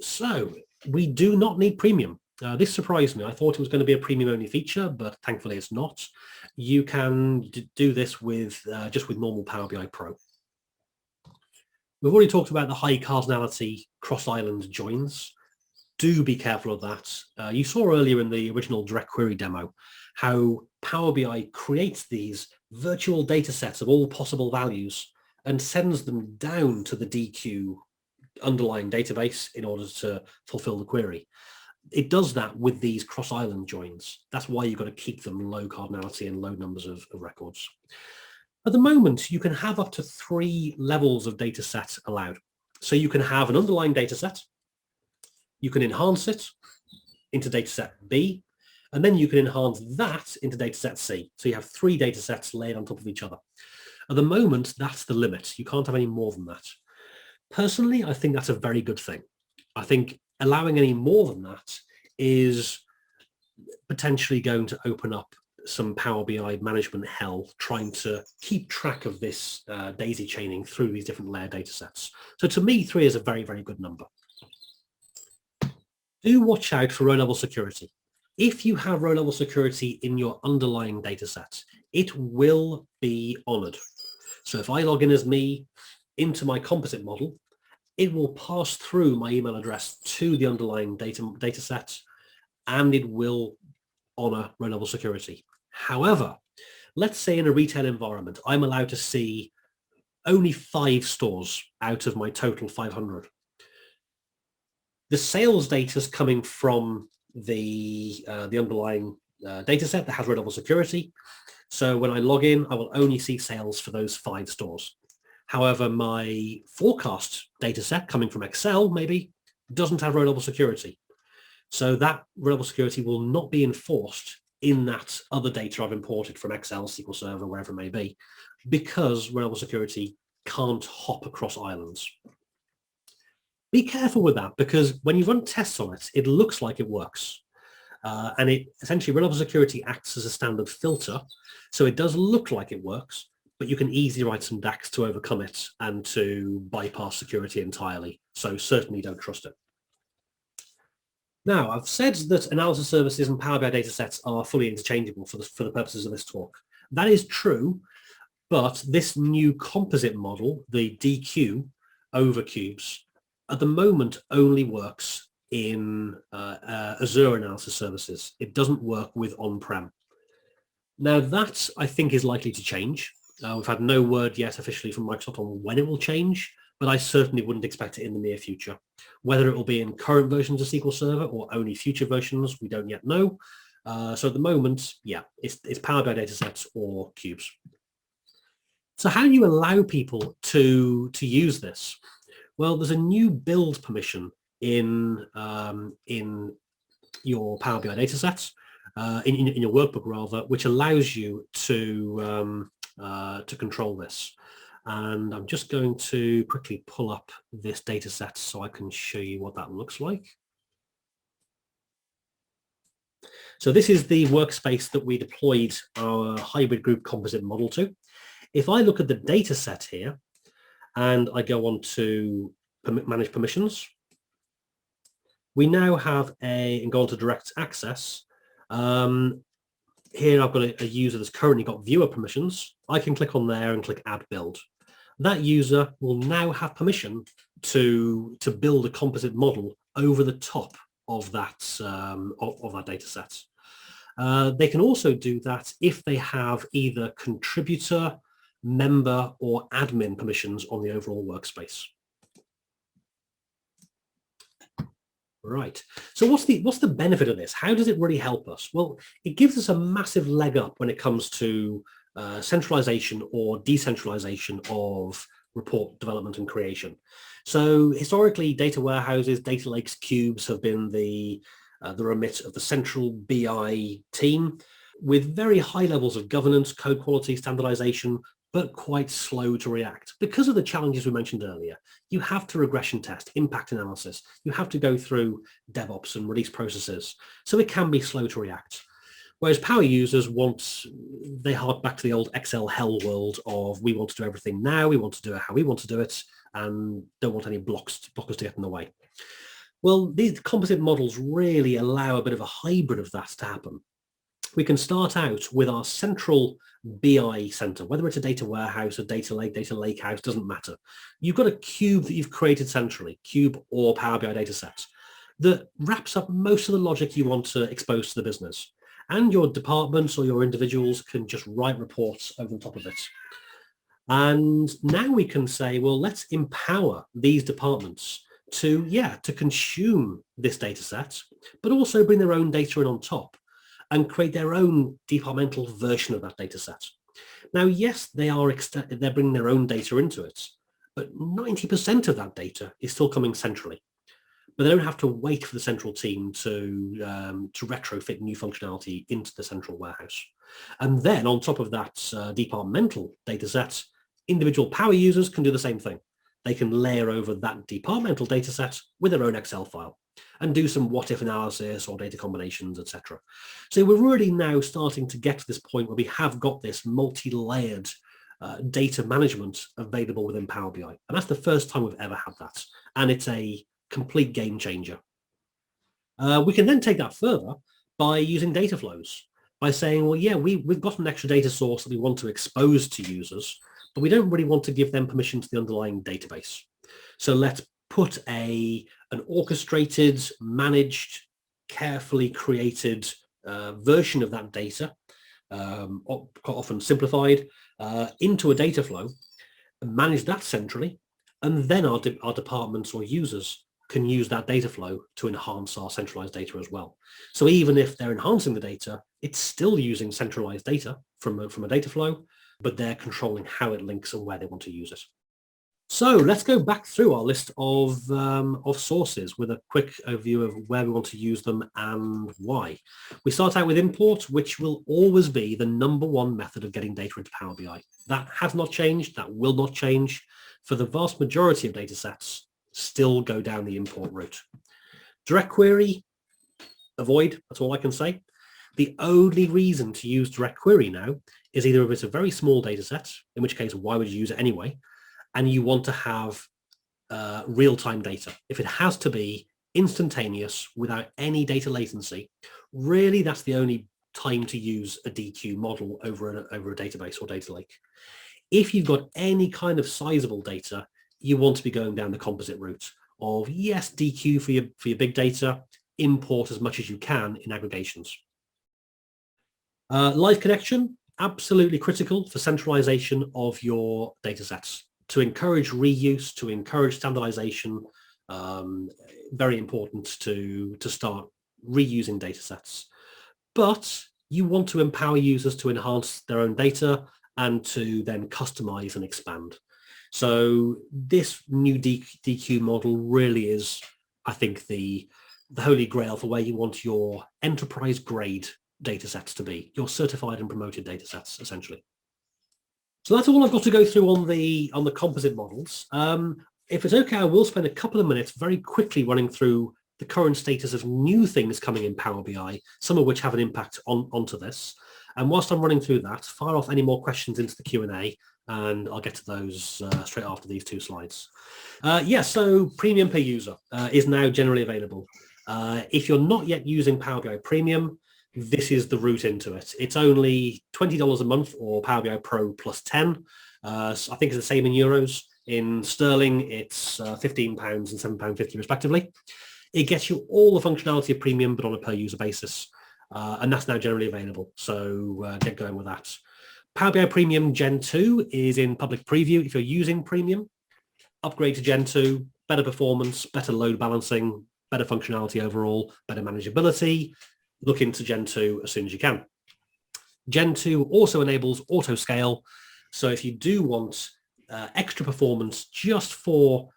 So we do not need premium. This surprised me. I thought it was going to be a premium only feature, but thankfully it's not. You can do this with just with normal Power BI Pro. We've already talked about the high cardinality cross-island joins. Do be careful of that. You saw earlier in the original direct query demo how Power BI creates these virtual data sets of all possible values and sends them down to the DQ underlying database in order to fulfill the query. It does that with these cross-island joins. That's why you've got to keep them low cardinality and low numbers of records. At the moment, you can have up to 3 levels of data set allowed. So you can have an underlying data set, you can enhance it into dataset B, and then you can enhance that into dataset C. So you have 3 data sets laid on top of each other. At the moment, that's the limit. You can't have any more than that. Personally, I think that's a very good thing. I think allowing any more than that is potentially going to open up some Power BI management hell trying to keep track of this daisy chaining through these different layer data sets. So to me, 3 is a very, very good number. Do watch out for row-level security. If you have row-level security in your underlying data set, it will be honored. So if I log in as me into my composite model, it will pass through my email address to the underlying data set, and it will honor row-level security. However, let's say in a retail environment, I'm allowed to see only 5 stores out of my total 500. The sales data is coming from the underlying data set that has row-level security. So when I log in, I will only see sales for those 5 stores. However, my forecast data set coming from Excel maybe doesn't have row-level security. So that row-level security will not be enforced in that other data I've imported from Excel, SQL Server, wherever it may be, because row-level security can't hop across islands. Be careful with that, because when you run tests on it, it looks like it works. And it essentially, row-level security acts as a standard filter. So it does look like it works, but you can easily write some DAX to overcome it and to bypass security entirely. So certainly don't trust it. Now, I've said that analysis services and Power BI datasets are fully interchangeable for the purposes of this talk. That is true, but this new composite model, the DQ over cubes, at the moment only works in Azure analysis services. It doesn't work with on-prem. Now that, I think, is likely to change. We've had no word yet officially from Microsoft on when it will change, but I certainly wouldn't expect it in the near future. Whether it will be in current versions of SQL Server or only future versions, we don't yet know. So at the moment, yeah, it's Power BI datasets or cubes. So how do you allow people to use this? Well, there's a new build permission in your Power BI datasets, in your workbook rather, which allows you to control this. And I'm just going to quickly pull up this data set so I can show you what that looks like. So this is the workspace that we deployed our hybrid group composite model to. If I look at the data set here and I go on to manage permissions, we now have and go on to direct access. Here I've got a user that's currently got viewer permissions. I can click on there and click add build. That user will now have permission to build a composite model over the top of that data set. They can also do that if they have either contributor, member, or admin permissions on the overall workspace. Right. So what's the benefit of this? How does it really help us? Well, it gives us a massive leg up when it comes to centralization or decentralization of report development and creation. So historically, data warehouses, data lakes, cubes have been the remit of the central BI team, with very high levels of governance, code quality, standardization, but quite slow to react because of the challenges we mentioned earlier. You have to regression test, impact analysis. You have to go through DevOps and release processes. So it can be slow to react. Whereas power users they hark back to the old Excel hell world of we want to do everything now, we want to do it how we want to do it, and don't want any blockers to get in the way. Well, these composite models really allow a bit of a hybrid of that to happen. We can start out with our central BI center, whether it's a data warehouse, a data lake house, doesn't matter. You've got a cube that you've created centrally, cube or Power BI data set, that wraps up most of the logic you want to expose to the business. And your departments or your individuals can just write reports over the top of it. And now we can say, well, let's empower these departments to consume this data set, but also bring their own data in on top and create their own departmental version of that data set. Now, yes, they're bringing their own data into it, but 90% of that data is still coming centrally. But they don't have to wait for the central team to retrofit new functionality into the central warehouse. And then on top of that departmental data set, individual power users can do the same thing. They can layer over that departmental data set with their own Excel file. and do some what-if analysis or data combinations, etc. So we're really now starting to get to this point where we have got this multi-layered data management available within Power BI. And that's the first time we've ever had that. And it's a complete game changer. We can then take that further by using data flows, by saying, well, yeah, we've got an extra data source that we want to expose to users, but we don't really want to give them permission to the underlying database. So let's put an orchestrated, managed, carefully created version of that data, often simplified, into a data flow, and manage that centrally, and then our departments or users can use that data flow to enhance our centralized data as well. So even if they're enhancing the data, it's still using centralized data from a data flow, but they're controlling how it links and where they want to use it. So let's go back through our list of sources with a quick overview of where we want to use them and why. We start out with import, which will always be the number one method of getting data into Power BI. That has not changed. That will not change. For the vast majority of data sets, still go down the import route. Direct query, avoid, that's all I can say. The only reason to use direct query now is either if it's a very small data set, in which case, why would you use it anyway? And you want to have real-time data. If it has to be instantaneous without any data latency, really that's the only time to use a DQ model over a database or data lake. If you've got any kind of sizable data, you want to be going down the composite route of, yes, DQ for your big data, import as much as you can in aggregations. Live connection, absolutely critical for centralization of your data sets. To encourage reuse, to encourage standardization, very important to start reusing data sets. But you want to empower users to enhance their own data and to then customize and expand. So this new DQ model really is, I think, the holy grail for where you want your enterprise grade data sets to be, your certified and promoted data sets, essentially. So that's all I've got to go through on the composite models. If it's okay, I will spend a couple of minutes very quickly running through the current status of new things coming in Power BI, some of which have an impact onto this. And whilst I'm running through that, fire off any more questions into the Q&A, and I'll get to those straight after these two slides. So Premium per user is now generally available. If you're not yet using Power BI Premium, this is the route into it. It's only $20 a month, or Power BI Pro plus 10. I think it's the same in euros. In sterling, it's £15 and £7.50 respectively. It gets you all the functionality of Premium, but on a per user basis. And that's now generally available. So get going with that. Power BI Premium Gen 2 is in public preview. If you're using Premium, upgrade to Gen 2, better performance, better load balancing, better functionality overall, better manageability. Look into Gen 2 as soon as you can. Gen 2 also enables auto scale. So if you do want extra performance just for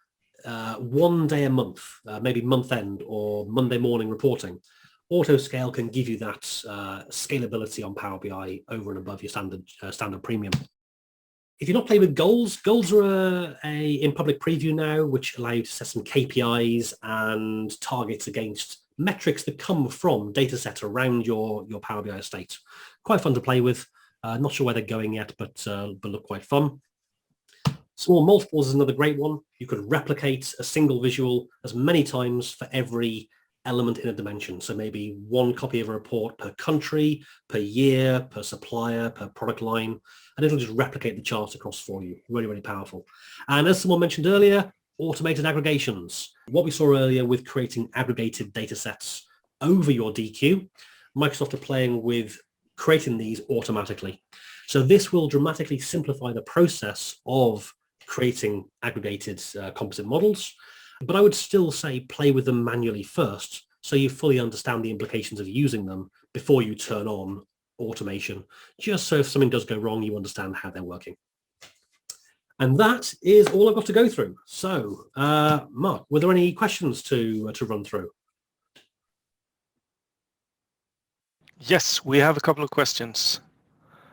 one day a month, maybe month end or Monday morning reporting, auto scale can give you that scalability on Power BI over and above your standard Premium. If you're not playing with goals are in public preview now, which allow you to set some KPIs and targets against metrics that come from data sets around your Power BI estate. Quite fun to play with. Not sure where they're going yet, but look quite fun. Small multiples is another great one. You could replicate a single visual as many times for every element in a dimension. So maybe one copy of a report per country, per year, per supplier, per product line, and it'll just replicate the chart across for you. Really, really powerful. And as someone mentioned earlier, automated aggregations. What we saw earlier with creating aggregated data sets over your DQ, Microsoft are playing with creating these automatically. So this will dramatically simplify the process of creating aggregated composite models. But I would still say play with them manually first, so you fully understand the implications of using them before you turn on automation, just so if something does go wrong, you understand how they're working. And that is all I've got to go through. So, Mark, were there any questions to run through? Yes, we have a couple of questions.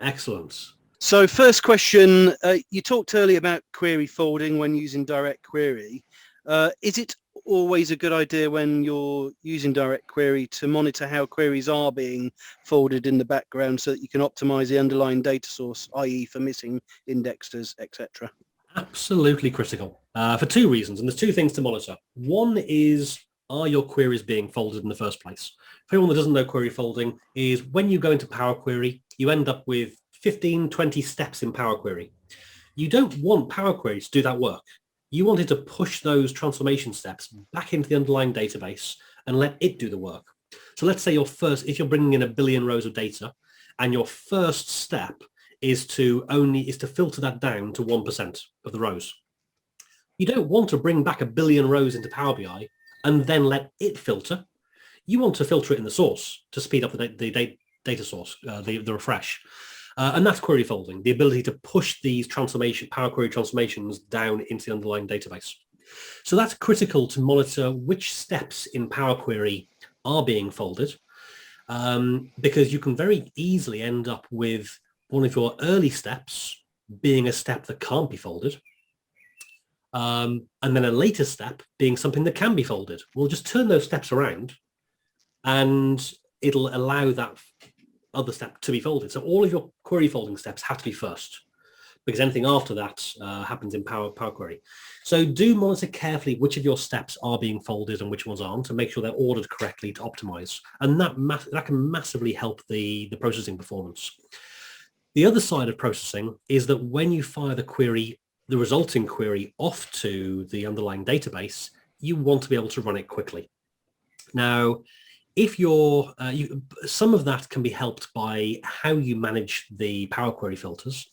Excellent. So first question, you talked earlier about query forwarding when using direct query. Is it always a good idea when you're using direct query to monitor how queries are being folded in the background so that you can optimize the underlying data source, i.e. for missing indexers, etc.? Absolutely critical for two reasons, and there's two things to monitor. One is, are your queries being folded in the first place? For anyone that doesn't know query folding, is when you go into Power Query, you end up with 15, 20 steps in Power Query. You don't want Power Query to do that work. You want it to push those transformation steps back into the underlying database and let it do the work. So let's say if you're bringing in 1 billion rows of data, and your first step is to filter that down to 1% of the rows. You don't want to bring back 1 billion rows into Power BI and then let it filter. You want to filter it in the source to speed up the data source, the refresh. And that's query folding, the ability to push these Power Query transformations down into the underlying database. So that's critical to monitor which steps in Power Query are being folded, because you can very easily end up with one of your early steps being a step that can't be folded, and then a later step being something that can be folded. We'll just turn those steps around and it'll allow that other step to be folded. So all of your query folding steps have to be first, because anything after that happens in Power Query. So do monitor carefully which of your steps are being folded and which ones aren't, to make sure they're ordered correctly to optimize. And that can massively help the processing performance. The other side of processing is that when you fire the resulting query off to the underlying database, you want to be able to run it quickly. Now, if some of that can be helped by how you manage the Power Query filters.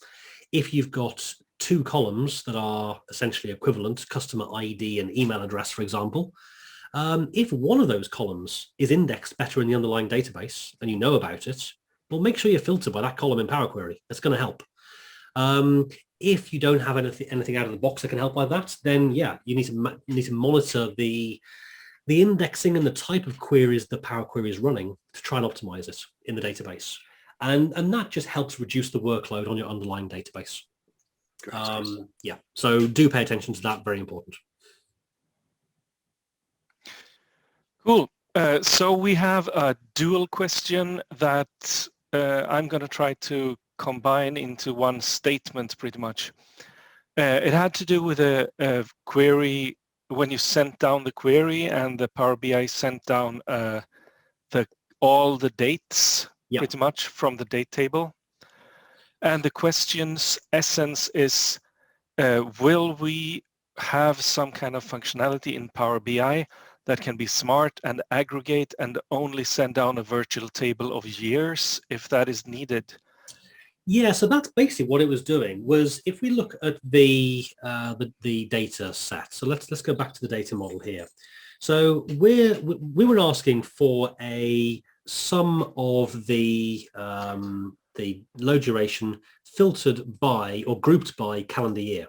If you've got two columns that are essentially equivalent, customer ID and email address, for example, if one of those columns is indexed better in the underlying database and you know about it, well, make sure you filter by that column in Power Query. That's going to help. If you don't have anything out of the box that can help like that, then yeah, you need to monitor the indexing and the type of queries the Power Query is running to try and optimize it in the database. And that just helps reduce the workload on your underlying database. Yeah, so do pay attention to that, very important. Cool. So we have a dual question that I'm going to try to combine into one statement pretty much. It had to do with a query when you sent down the query and the Power BI sent down all the dates pretty much from the date table. And the question's essence is, will we have some kind of functionality in Power BI that can be smart and aggregate and only send down a virtual table of years if that is needed? Yeah, so that's basically what it was doing. Was if we look at the data set, so let's go back to the data model here. So we were asking for a sum of the load duration filtered by or grouped by calendar year.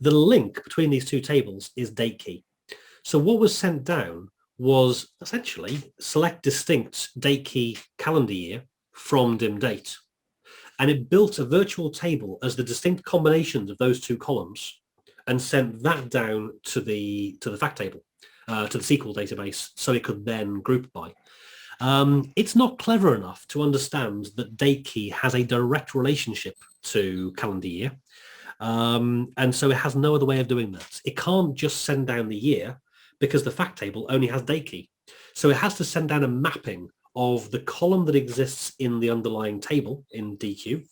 The link between these two tables is date key. So what was sent down was essentially select distinct date key calendar year from dim date. And it built a virtual table as the distinct combinations of those two columns and sent that down to the fact table, to the SQL database, so it could then group by. It's not clever enough to understand that date key has a direct relationship to calendar year. And so it has no other way of doing that. It can't just send down the year because the fact table only has date key. So it has to send down a mapping of the column that exists in the underlying table in DQ,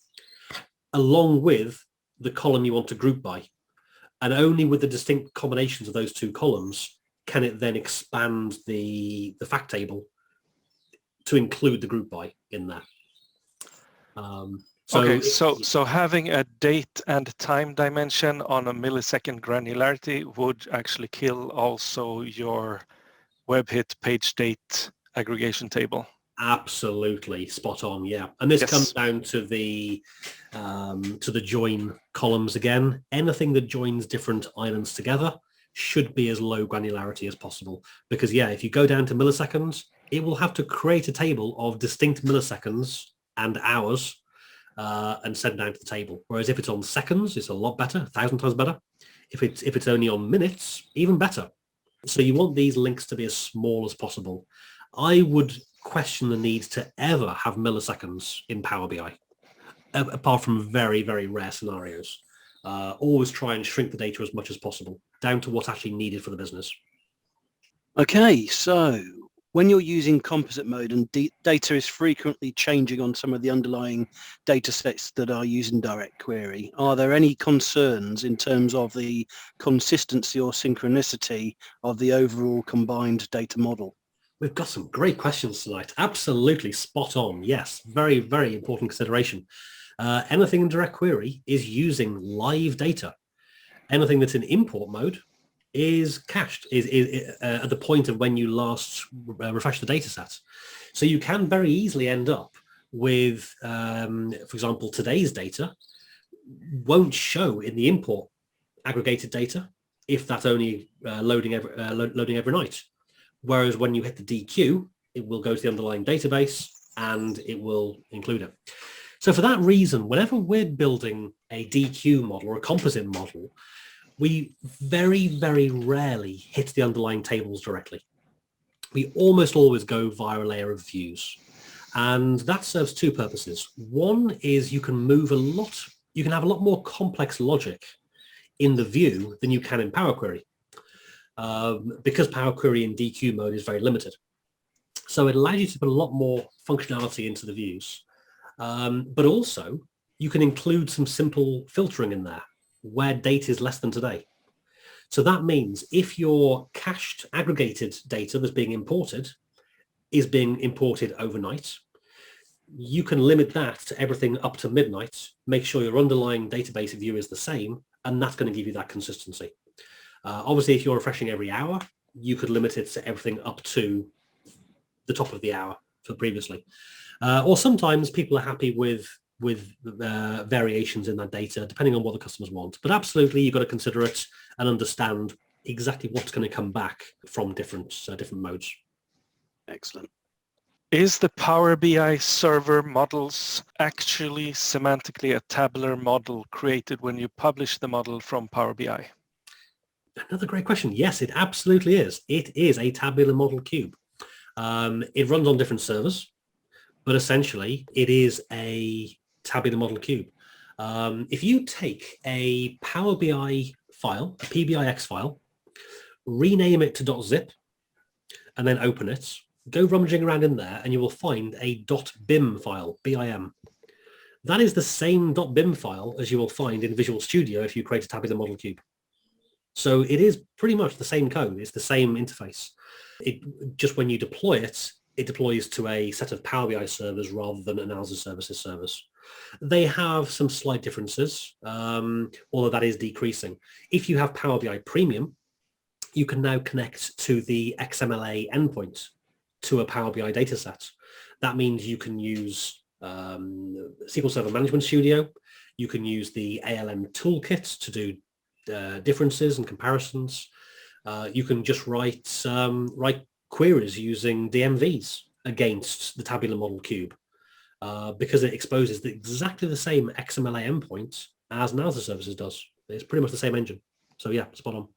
along with the column you want to group by. And only with the distinct combinations of those two columns can it then expand the fact table to include the group by in there. So having a date and time dimension on a millisecond granularity would actually kill also your webhit page date aggregation table. Absolutely spot on, yeah. And this comes down to the join columns again. Anything that joins different islands together should be as low granularity as possible, because yeah, if you go down to milliseconds, it will have to create a table of distinct milliseconds and hours and send down to the table. Whereas if it's on seconds, it's a lot better, 1,000 times better. If it's only on minutes, even better. So you want these links to be as small as possible. I would question the need to ever have milliseconds in Power BI, apart from very, very rare scenarios. Always try and shrink the data as much as possible, down to what's actually needed for the business. Okay, so when you're using composite mode and data is frequently changing on some of the underlying data sets that are using direct query, are there any concerns in terms of the consistency or synchronicity of the overall combined data model? We've got some great questions tonight. Absolutely spot on. Yes, very, very important consideration. Anything in direct query is using live data. Anything that's in import mode is cached, is at the point of when you last refresh the data set. So you can very easily end up with, for example, today's data won't show in the import aggregated data if that's only loading every night. Whereas when you hit the DQ, it will go to the underlying database and it will include it. So for that reason, whenever we're building a DQ model or a composite model, we very, very rarely hit the underlying tables directly. We almost always go via a layer of views. And that serves two purposes. One is you can have a lot more complex logic in the view than you can in Power Query. Because Power Query in DQ mode is very limited. So it allows you to put a lot more functionality into the views. But also, you can include some simple filtering in there where data is less than today. So that means if your cached aggregated data that's being imported is being imported overnight, you can limit that to everything up to midnight, make sure your underlying database view is the same, and that's going to give you that consistency. Obviously, if you're refreshing every hour, you could limit it to everything up to the top of the hour for previously. Or sometimes people are happy with variations in that data, depending on what the customers want. But absolutely, you've got to consider it and understand exactly what's going to come back from different modes. Excellent. Is the Power BI server models actually semantically a tabular model created when you publish the model from Power BI? Another great question. Yes, it absolutely is. It is a tabular model cube. It runs on different servers, but essentially it is a tabular model cube. If you take a Power BI file, a PBIX file, rename it to .zip, and then open it, go rummaging around in there, and you will find a .bim file, BIM. That is the same .bim file as you will find in Visual Studio if you create a tabular model cube. So it is pretty much the same code. It's the same interface. Just when you deploy it, it deploys to a set of Power BI servers rather than analysis services servers. They have some slight differences, although that is decreasing. If you have Power BI Premium, you can now connect to the XMLA endpoint to a Power BI dataset. That means you can use SQL Server Management Studio. You can use the ALM toolkit to do differences and comparisons. You can just write queries using DMVs against the tabular model cube because it exposes exactly the same XMLA endpoint as analysis services does. It's pretty much the same engine. So yeah, spot on.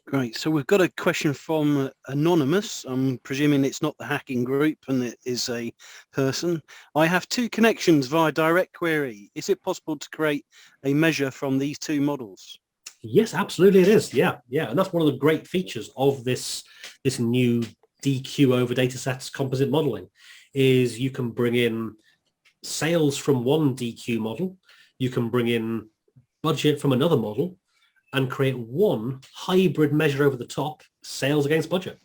Great. So we've got a question from Anonymous. I'm presuming it's not the hacking group and it is a person. I have two connections via direct query. Is it possible to create a measure from these two models? Yes, absolutely it is. Yeah. And that's one of the great features of this new DQ over datasets composite modeling is you can bring in sales from one DQ model, you can bring in budget from another model, and create one hybrid measure over the top, sales against budget.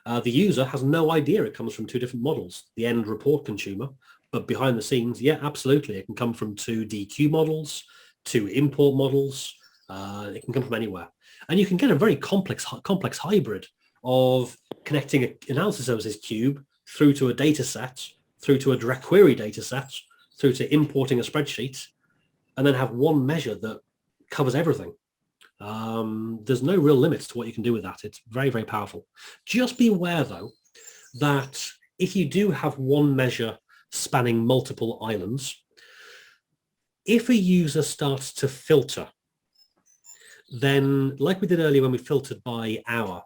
The user has no idea it comes from two different models, the end report consumer, but behind the scenes, yeah, absolutely. It can come from two DQ models, two import models. It can come from anywhere. And you can get a very complex hybrid of connecting an analysis services cube through to a data set, through to a direct query data set, through to importing a spreadsheet, and then have one measure that covers everything. There's no real limits to what you can do with that. It's very, very powerful. Just be aware, though, that if you do have one measure spanning multiple islands, if a user starts to filter, then like we did earlier when we filtered by hour,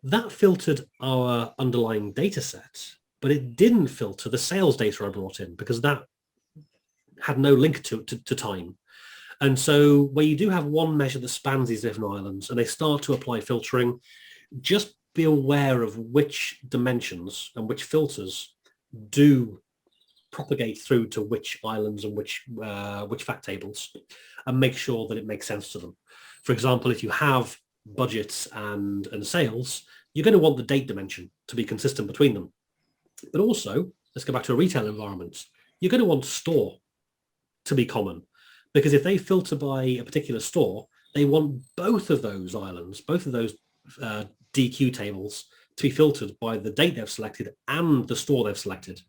that filtered our underlying data set, but it didn't filter the sales data I brought in because that had no link to time. And so where you do have one measure that spans these different islands and they start to apply filtering, just be aware of which dimensions and which filters do propagate through to which islands and which fact tables, and make sure that it makes sense to them. For example, if you have budgets and sales, you're going to want the date dimension to be consistent between them. But also, let's go back to a retail environment, you're going to want store to be common, because if they filter by a particular store, they want both of those islands, both of those DQ tables to be filtered by the date they've selected and the store they've selected.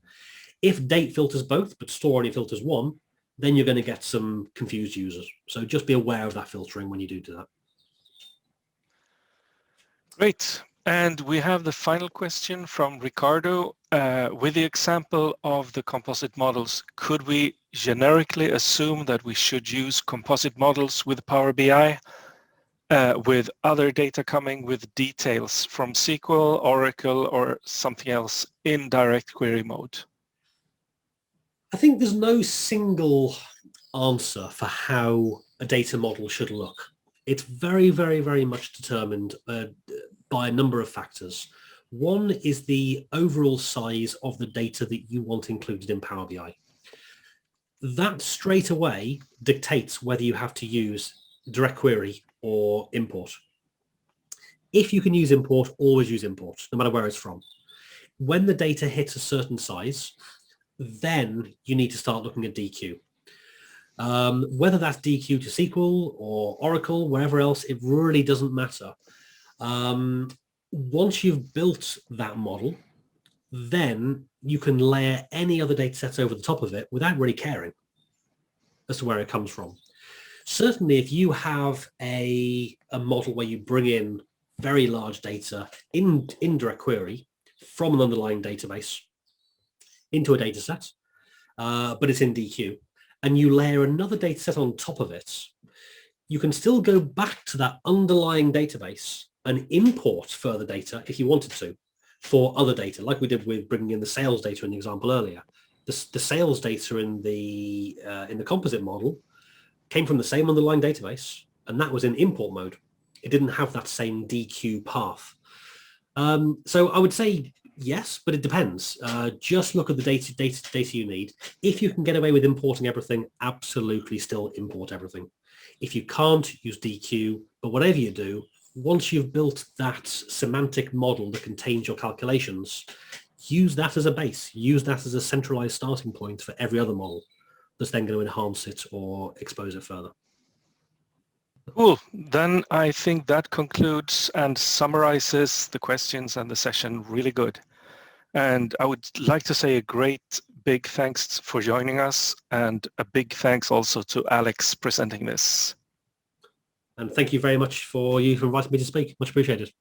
If date filters both, but store only filters one, then you're going to get some confused users. So just be aware of that filtering when you do that. Great. And we have the final question from Ricardo. With the example of the composite models, could we generically assume that we should use composite models with Power BI, with other data coming with details from SQL, Oracle, or something else in direct query mode? I think there's no single answer for how a data model should look. It's very, very, very much determined by a number of factors. One is the overall size of the data that you want included in Power BI. That straight away dictates whether you have to use direct query or import. If you can use import, always use import, no matter where it's from. When the data hits a certain size, then you need to start looking at DQ. Whether that's DQ to SQL or Oracle, wherever else, it really doesn't matter. Once you've built that model, then you can layer any other data sets over the top of it without really caring as to where it comes from. Certainly, if you have a model where you bring in very large data in direct query from an underlying database into a data set, but it's in DQ, and you layer another data set on top of it, you can still go back to that underlying database and import further data if you wanted to for other data, like we did with bringing in the sales data in the example earlier. The sales data in the composite model came from the same underlying database, and that was in import mode. It didn't have that same DQ path. So I would say yes, but it depends. Just look at the data you need. If you can get away with importing everything, absolutely still import everything. If you can't, use DQ, but whatever you do, once you've built that semantic model that contains your calculations, use that as a base, use that as a centralized starting point for every other model that's then going to enhance it or expose it further. Cool. Then I think that concludes and summarizes the questions and the session really good. And I would like to say a great big thanks for joining us, and a big thanks also to Alex presenting this. And thank you very much for inviting me to speak. Much appreciated.